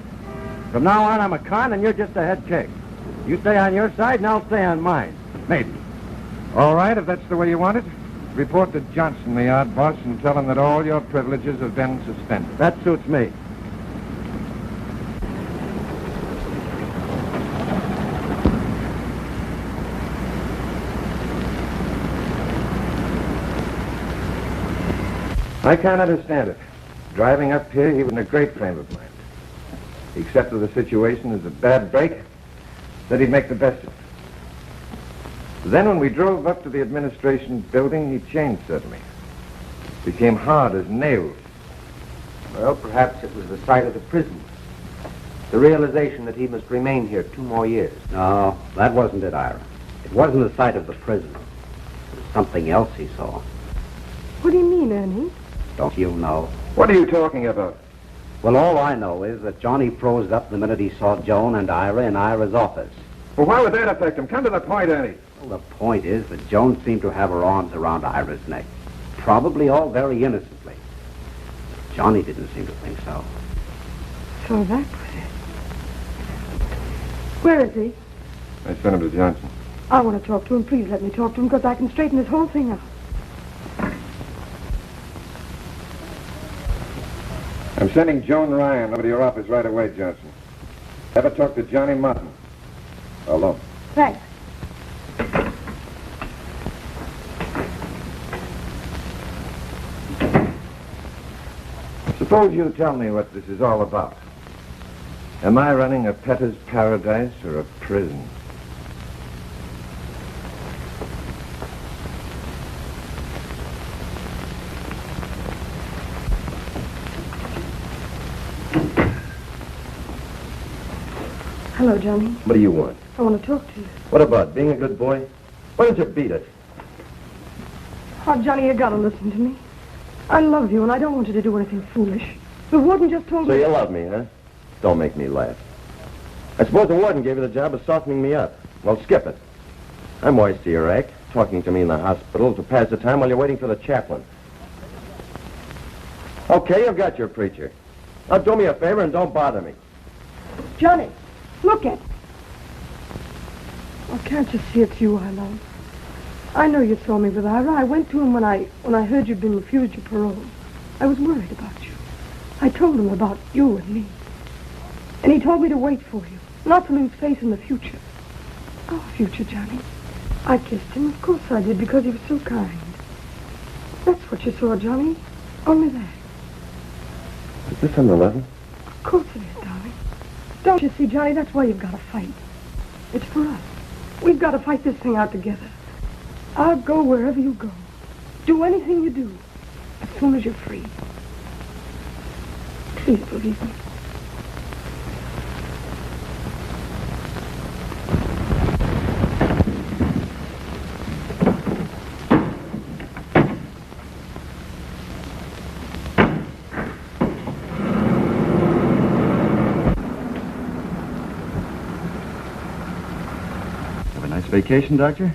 S6: From now on, I'm a con, and you're just a head kick. You stay on your side, and I'll stay on mine. Maybe.
S4: All right, if that's the way you want it. Report to Johnson, the yard boss, and tell him that all your privileges have been suspended.
S6: That suits me.
S4: I can't understand it. Driving up here, he was in a great frame of mind. He accepted the situation as a bad break, said he'd make the best of it. Then when we drove up to the administration building, he changed suddenly. Became hard as nails.
S10: Well, perhaps it was the sight of the prison. The realization that he must remain here 2 more years.
S2: No, that wasn't it, Ira. It wasn't the sight of the prison. It was something else he saw.
S7: What do you mean, Ernie?
S2: Don't you know?
S4: What are you talking about?
S2: Well, all I know is that Johnny froze up the minute he saw Joan and Ira in Ira's office.
S4: Well, why would that affect him? Come to the point, Ernie.
S2: Well, the point is that Joan seemed to have her arms around Ira's neck. Probably all very innocently. Johnny didn't seem to think so.
S7: So that was it. Where is he?
S4: I sent him to Johnson.
S7: I want to talk to him. Please let me talk to him because I can straighten this whole thing out.
S4: I'm sending Joan Ryan over to your office right away, Johnson. Have her talk to Johnny Martin. Alone.
S7: Thanks.
S4: Suppose you tell me what this is all about. Am I running a petter's paradise or a prison?
S7: Hello, Johnny.
S6: What do you want?
S7: I want to talk to you.
S6: What about being a good boy? Why don't you beat it?
S7: Oh, Johnny, you gotta listen to me. I love you, and I don't want you to do anything foolish. The warden just told
S6: So
S7: me...
S6: you love me, huh? Don't make me laugh. I suppose the warden gave you the job of softening me up. Well, skip it. I'm wise to your act, talking to me in the hospital to pass the time while you're waiting for the chaplain. Okay, you've got your preacher. Now do me a favor and don't bother me.
S7: Johnny, look at... Oh, can't you see it's you I love? I know you saw me with Ira. I went to him when I heard you'd been refused your parole. I was worried about you. I told him about you and me. And he told me to wait for you, not to lose faith in the future. Our future, Johnny. I kissed him. Of course I did, because he was so kind. That's what you saw, Johnny. Only that.
S6: Is this an 11?
S7: Of course it is, darling. Don't you see, Johnny? That's why you've got to fight. It's for us. We've got to fight this thing out together. I'll go wherever you go. Do anything you do, as soon as you're free. Please believe me.
S6: Have a nice vacation, Doctor?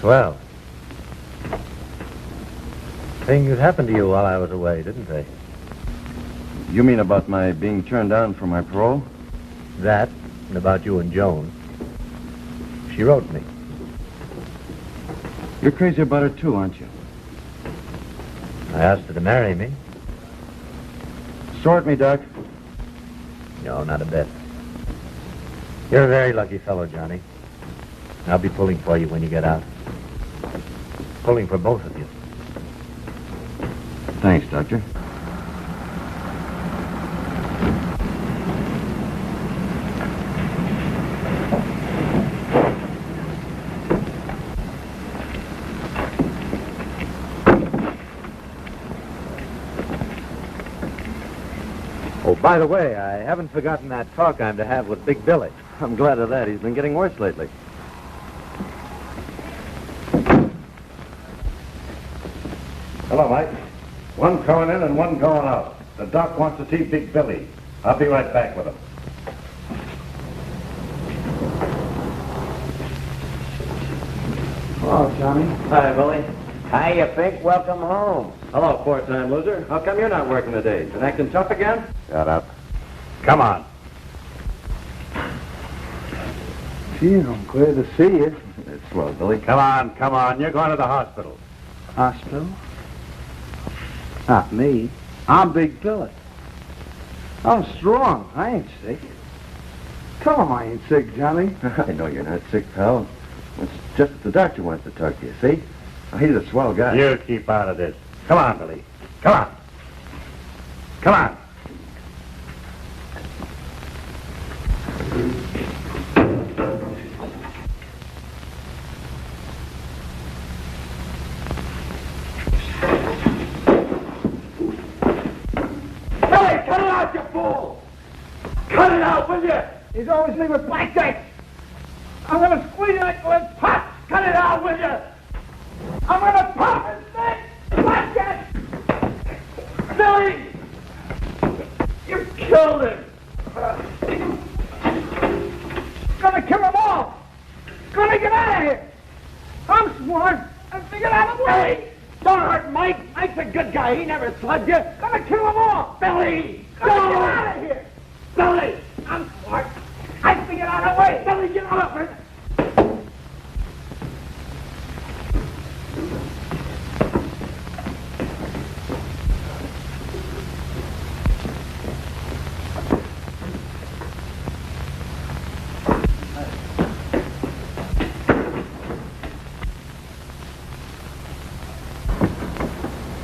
S11: Swell. Things happened to you while I was away, didn't they?
S6: You mean about my being turned down for my parole?
S11: That, and about you and Joan. She wrote me.
S6: You're crazy about her, too, aren't you?
S11: I asked her to marry me.
S6: Sore at me, Doc?
S11: No, not a bit. You're a very lucky fellow, Johnny. I'll be pulling for you when you get out. Pulling for both of you.
S6: Thanks, Doctor.
S11: Oh, by the way, I haven't forgotten that talk I'm to have with Big Billy.
S6: I'm glad of that. He's been getting worse lately.
S13: Hello, Mike. One coming in and one going out. The doc wants to see Big Billy. I'll be right back with him.
S9: Hello, Johnny. Hi, Billy. Hiya, Pink. Welcome home.
S6: Hello, four-time loser. How come you're not working today? Been acting tough again?
S13: Shut up. Come on.
S12: Gee, I'm glad to see you.
S6: It's slow, Billy.
S13: Come on. You're going to the hospital.
S2: Hospital? Not me. I'm Big Billy. I'm strong. I ain't sick.
S12: Tell him I ain't sick, Johnny.
S6: I know you're not sick, pal. It's just that the doctor wants to talk to you, see? He's a swell guy.
S13: You keep out of this. Come on, Billy. Come on. Come on.
S12: Hey, cut it out, you fool! Cut it out, will you? He's always me with blackjacks. I'm gonna squeeze it until it pops. Cut it out, will you? I'm gonna pop his neck! Blackjack! Billy! You killed him! Gonna kill them all! Gonna get out of here! I'm smart! I'm figured out a way! Don't hurt Mike! Mike's a good guy. He never slugged you. Gonna kill them all! Billy! Gonna get out of here! Billy! I'm smart! I figured out a way! Billy, get out of it!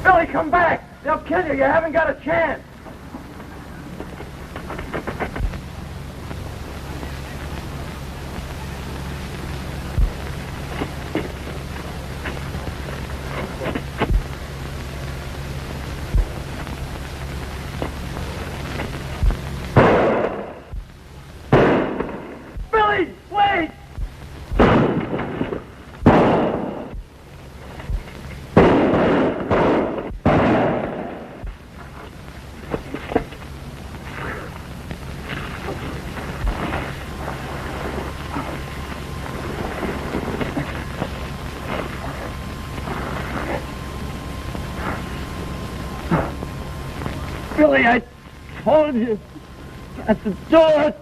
S12: Billy, come back! They'll kill you. You haven't got a chance. Billy, wait! Billy, I told you not to do it.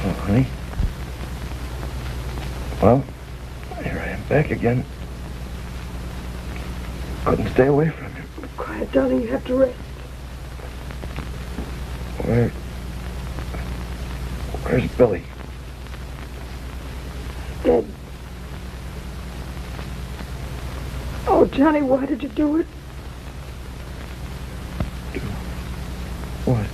S4: Oh, honey. Well, here I am back again. Couldn't stay away from you.
S7: Quiet, darling. You have to rest.
S4: Where's Billy?
S7: Dead. Oh, Johnny, why did you do it?
S4: What?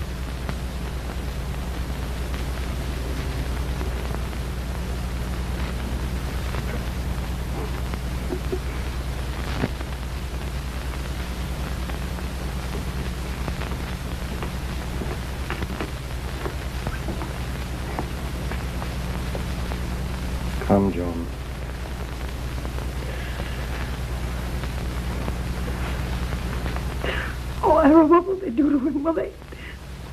S6: Come, John.
S7: Oh, Ira, what will they do to him? Will they?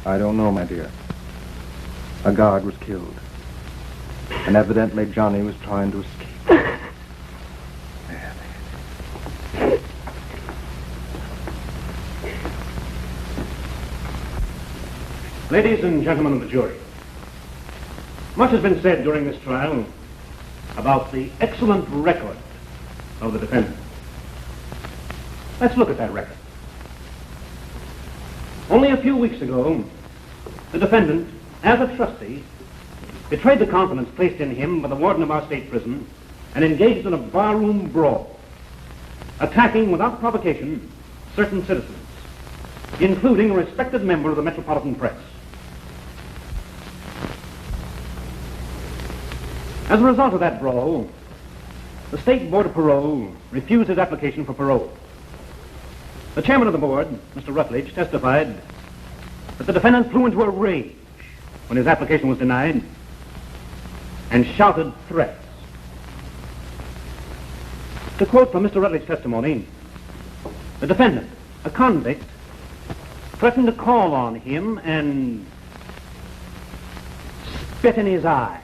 S6: I don't know, my dear. A guard was killed. And evidently Johnny was trying to escape.
S15: Ladies and gentlemen of the jury, much has been said during this trial about the excellent record of the defendant. Let's look at that record. Only a few weeks ago, the defendant, as a trustee, betrayed the confidence placed in him by the warden of our state prison and engaged in a barroom brawl, attacking without provocation certain citizens, including a respected member of the Metropolitan Press. As a result of that brawl, the State Board of Parole refused his application for parole. The chairman of the board, Mr. Rutledge, testified that the defendant flew into a rage when his application was denied and shouted threats. To quote from Mr. Rutledge's testimony, the defendant, a convict, threatened to call on him and spit in his eye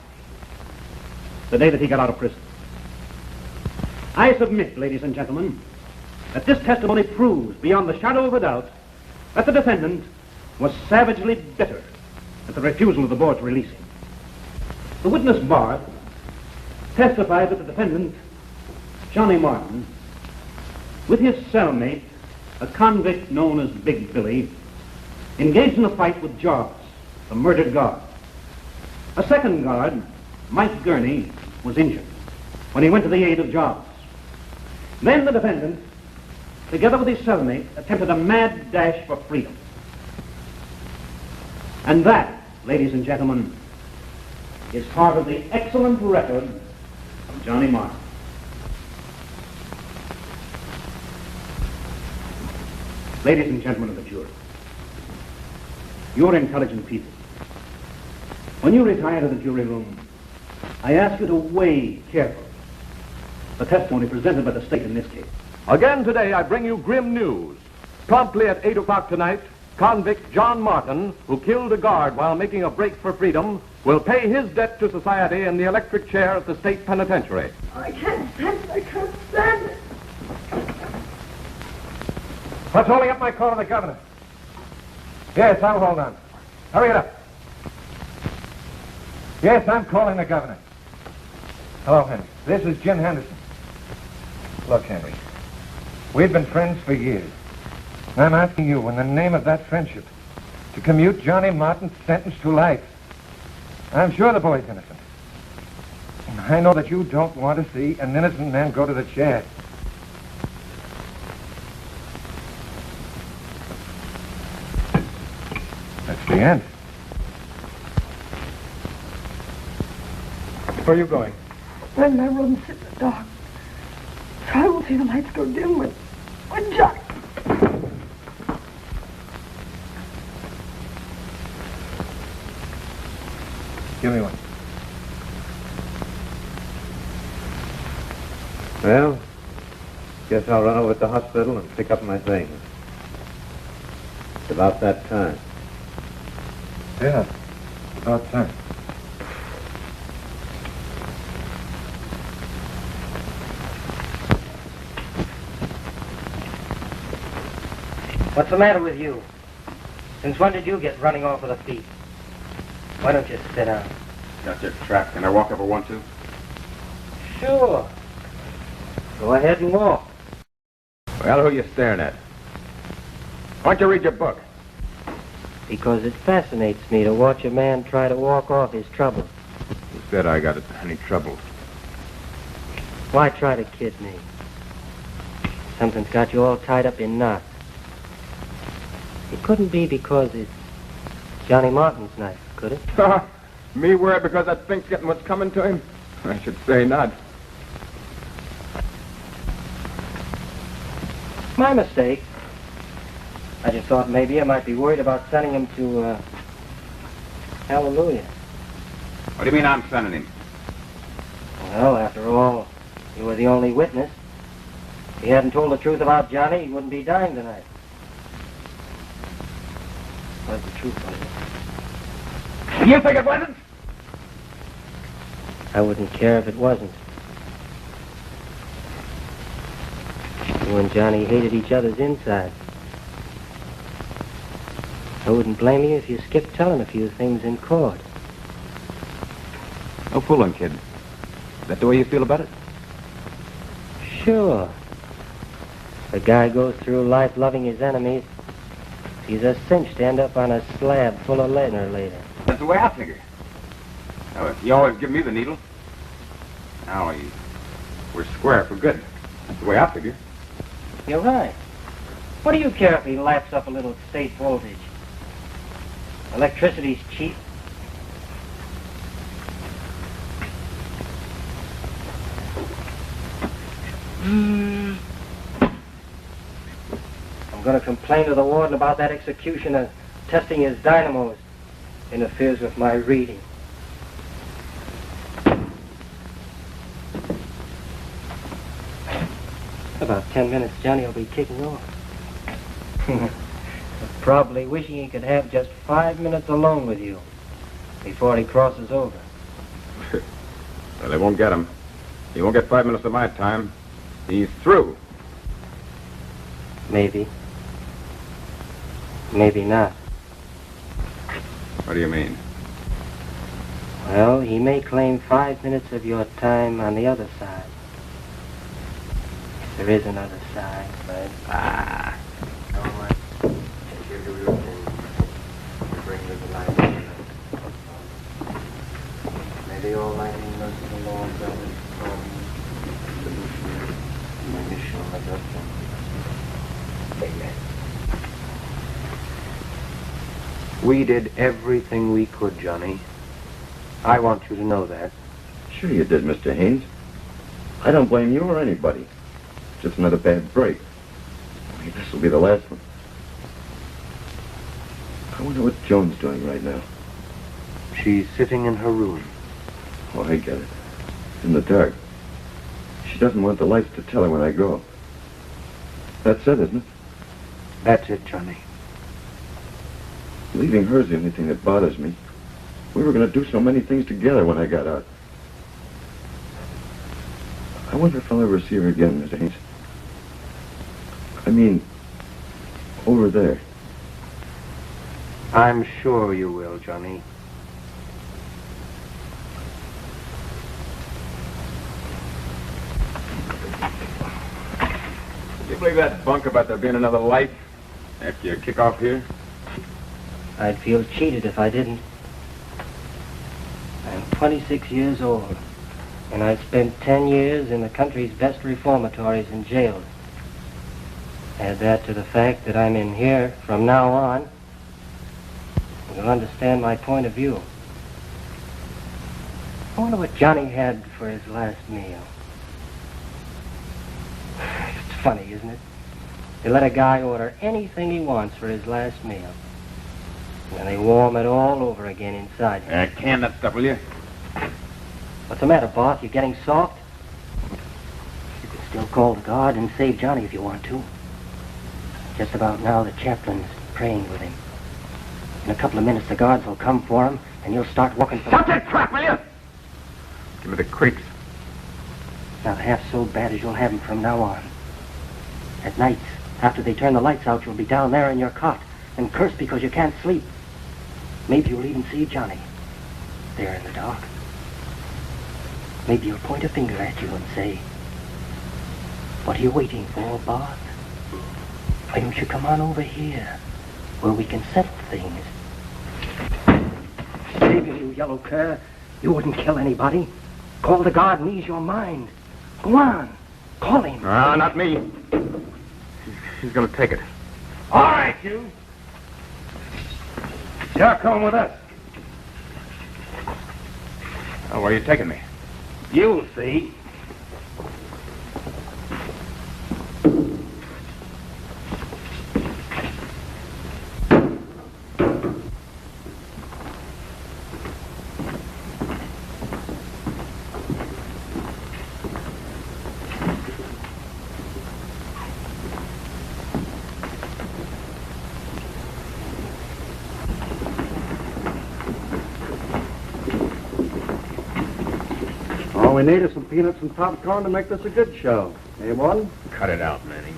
S15: the day that he got out of prison. I submit, ladies and gentlemen, that this testimony proves beyond the shadow of a doubt that the defendant was savagely bitter at the refusal of the board to release him. The witness, Barth, testified that the defendant, Johnny Martin, with his cellmate, a convict known as Big Billy, engaged in a fight with Jarvis, the murdered guard. A second guard, Mike Gurney, was injured when he went to the aid of Jarvis. Then the defendant, together with his cellmate, attempted a mad dash for freedom. And that, ladies and gentlemen, is part of the excellent record of Johnny Martin. Ladies and gentlemen of the jury, you're intelligent people. When you retire to the jury room, I ask you to weigh carefully the testimony presented by the state in this case.
S1: Again today, I bring you grim news. Promptly at 8 o'clock tonight, convict John Martin, who killed a guard while making a break for freedom, will pay his debt to society in the electric chair at the state penitentiary.
S7: I can't stand it. I can't stand it.
S4: What's holding up my call to the governor? Yes, I'll hold on. Hurry it up. Yes, I'm calling the governor. Hello, Henry. This is Jim Henderson. Look, Henry, we've been friends for years. I'm asking you, in the name of that friendship, to commute Johnny Martin's sentence to life. I'm sure the boy's innocent. And I know that you don't want to see an innocent man go to the chair. That's the end. Where are you going?
S7: I'm in my room, sit in the dark. So I will see the lights go dim when Johnny...
S4: Give me one.
S3: Well, guess I'll run over to the hospital and pick up my things. It's about that time.
S4: Yeah, about time.
S14: What's the matter with you? Since when did you get running off with a thief? Why don't you sit down?
S8: Got your trap. Can I walk if I want to?
S14: Sure. Go ahead and walk.
S8: Well, who are you staring at? Why don't you read your book?
S14: Because it fascinates me to watch a man try to walk off his trouble.
S8: Who said I got any trouble?
S14: Why try to kid me? Something's got you all tied up in knots. It couldn't be because it's Johnny Martin's knife, could it?
S8: Me worried because that think's getting what's coming to him? I should say not.
S14: My mistake. I just thought maybe I might be worried about sending him to, Hallelujah.
S8: What do you mean I'm sending him?
S14: Well, after all, you were the only witness. If he hadn't told the truth about Johnny, he wouldn't be dying tonight. What's the truth, was it?
S8: You think it wasn't?
S14: I wouldn't care if it wasn't. You and Johnny hated each other's insides. I wouldn't blame you if you skipped telling a few things in court.
S8: No fooling, kid. Is that the way you feel about it?
S14: Sure. If a guy goes through life loving his enemies, he's a cinch to end up on a slab full of lead later.
S8: That's the way I figure. Now, you always give me the needle. Now, we're square for good. That's the way I figure.
S14: You're right. What do you care if he laps up a little state voltage? Electricity's cheap. I'm going to complain to the warden about that executioner testing his dynamos. Interferes with my reading. About 10 minutes, Johnny will be kicking off. Probably wishing he could have just 5 minutes alone with you before he crosses over.
S8: Well, they won't get him. He won't get 5 minutes of my time. He's through.
S14: Maybe. Maybe not.
S8: What do you mean?
S14: Well, he may claim 5 minutes of your time on the other side. There is another side, but...
S9: Ah. No, I give you your thing. You bring me the light. Maybe all lightning must be long brothers from solution. My mission, my judgment. Amen. We did everything we could, Johnny. I want you to know that.
S6: Sure you did, Mr. Haynes. I don't blame you or anybody. Just another bad break. Maybe this will be the last one. I wonder what Joan's doing right now.
S9: She's sitting in her room.
S6: Oh, I get it. In the dark. She doesn't want the lights to tell her when I go. That's it, isn't it?
S9: That's it, Johnny.
S6: Leaving her's the only thing that bothers me. We were going to do so many things together when I got out. I wonder if I'll ever see her again, Mr. Haynes. I mean, over there.
S9: I'm sure you will, Johnny.
S8: You believe that bunk about there being another life after you kick off here?
S14: I'd feel cheated if I didn't. I'm 26 years old, and I've spent 10 years in the country's best reformatories and jails. Add that to the fact that I'm in here from now on, and you'll understand my point of view. I wonder what Johnny had for his last meal. It's funny, isn't it? They let a guy order anything he wants for his last meal. And then they warm it all over again inside.
S8: Can that stuff, will you?
S14: What's the matter, boss? You getting soft? You can still call the guard and save Johnny if you want to. Just about now, the chaplain's praying with him. In a couple of minutes, the guards will come for him, and you'll start walking for...
S8: Stop that crap, will you? Give me the creeps.
S14: Not half so bad as you'll have him from now on. At nights, After they turn the lights out, you'll be down there in your cot and curse because you can't sleep. Maybe you'll even see Johnny there in the dark. Maybe he'll point a finger at you and say, "What are you waiting for, Bart? Why don't you come on over here where we can settle things?" Save you yellow cur. You wouldn't kill anybody. Call the guard and ease your mind. Go on. Call him.
S8: Not me. He's gonna take it.
S12: All right, you. You're coming with us.
S8: Oh, where are you taking me?
S12: You'll see.
S5: All we need is some peanuts and popcorn to make this a good show. Eh, Warden?
S8: Cut it out, Manning.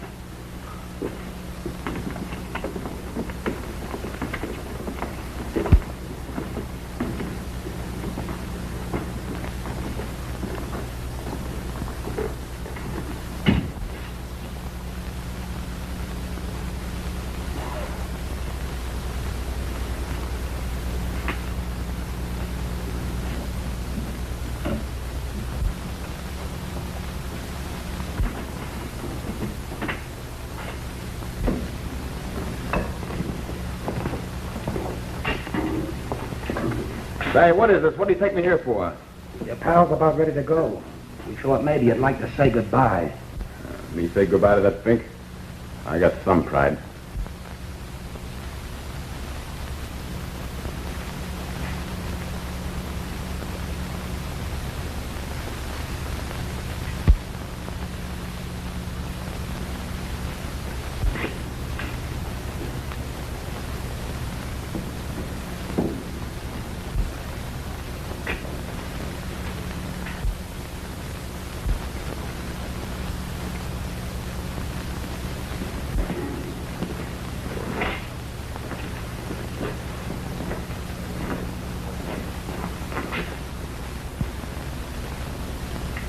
S6: Say, what is this? What do you take me here for?
S2: Your pal's about ready to go. We thought maybe you'd like to say goodbye.
S8: Me say goodbye to that Fink? I got some pride.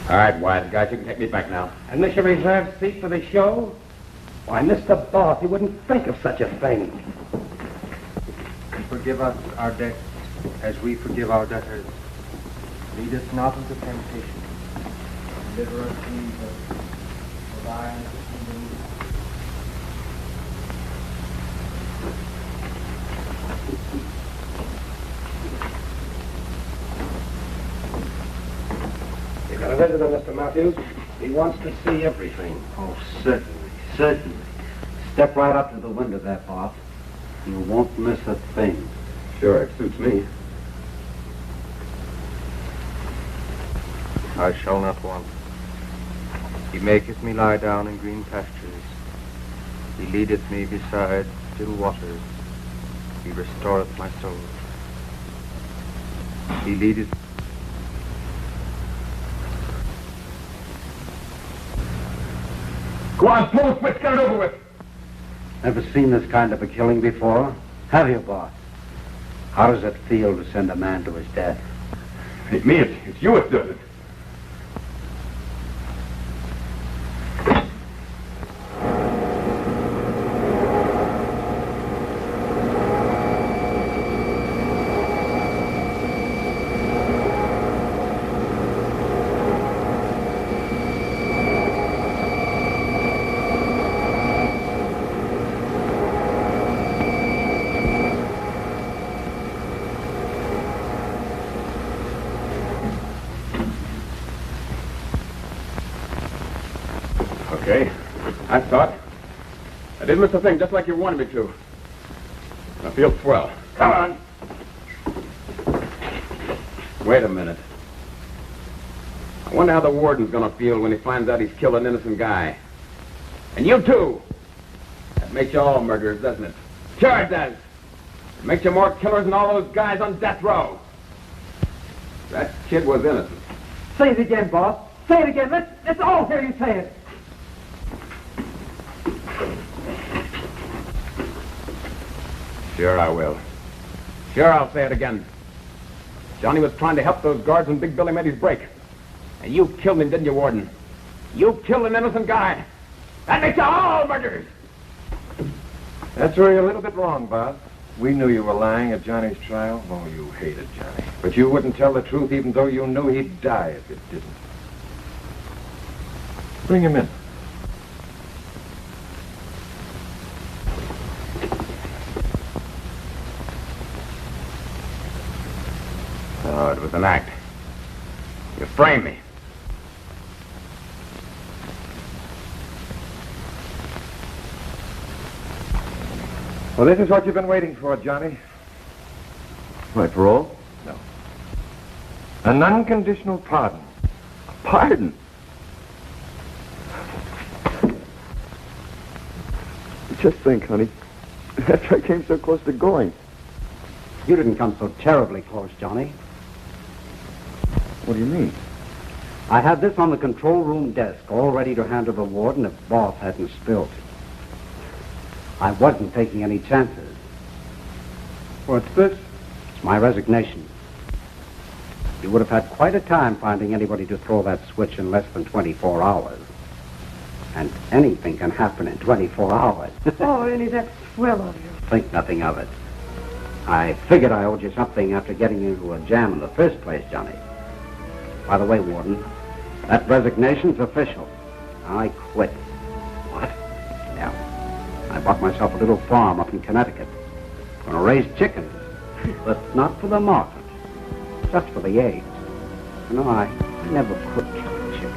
S8: All right, Wyatt, guys, you can take me back now.
S2: And this your reserved seat for the show? Why, Mr. Boss, he wouldn't think of such a thing.
S10: Forgive us our debts as we forgive our debtors. Lead us not into temptation. Deliver us from evil. For thine is the kingdom.
S2: You got a visitor, Mr. Matthews. He wants to see everything.
S13: Oh, certainly, certainly. Step right up to the window there, Bob. You won't miss a thing.
S8: Sure, it suits me.
S10: I shall not want. He maketh me lie down in green pastures. He leadeth me beside still waters. He restoreth my soul. He leadeth.
S8: Go on, pull the switch, get it over with.
S2: Never seen this kind of a killing before? Have you, boss? How does it feel to send a man to his death?
S8: Ain't me, it's you that does it. Okay, I saw it. I did miss the thing just like you wanted me to. I feel swell. Come on. Wait a minute. I wonder how the warden's gonna feel when he finds out he's killed an innocent guy. And you too. That makes you all murderers, doesn't it? Sure it does. It makes you more killers than all those guys on death row. That kid was innocent.
S12: Say it again, boss. Say it again. Let's all hear you say it.
S8: Sure I will. Sure I'll say it again. Johnny was trying to help those guards when Big Billy made his break. And you killed him, didn't you, Warden? You killed an innocent guy. That makes you all murderers.
S4: That's where you're a little bit wrong, Bob. We knew you were lying at Johnny's trial. Oh, you hated Johnny. But you wouldn't tell the truth even though you knew he'd die if you didn't. Bring him in.
S8: Oh, it was an act. You framed me.
S4: Well, this is what you've been waiting for, Johnny.
S6: My parole?
S4: No. An unconditional pardon.
S6: Pardon? Just think, honey. After I came so close to going.
S2: You didn't come so terribly close, Johnny.
S6: What do you mean?
S2: I had this on the control room desk, all ready to hand to the warden if Boss hadn't spilt. I wasn't taking any chances.
S4: What's this?
S2: It's my resignation. You would have had quite a time finding anybody to throw that switch in less than 24 hours. And anything can happen in 24 hours.
S7: Oh, Ernie, that's swell of you.
S2: Think nothing of it. I figured I owed you something after getting you into a jam in the first place, Johnny. By the way, Warden, that resignation's official. I quit.
S6: What?
S2: Yeah. I bought myself a little farm up in Connecticut. Gonna raise chickens. But not for the market. Just for the eggs. You know, I never could kill a chicken.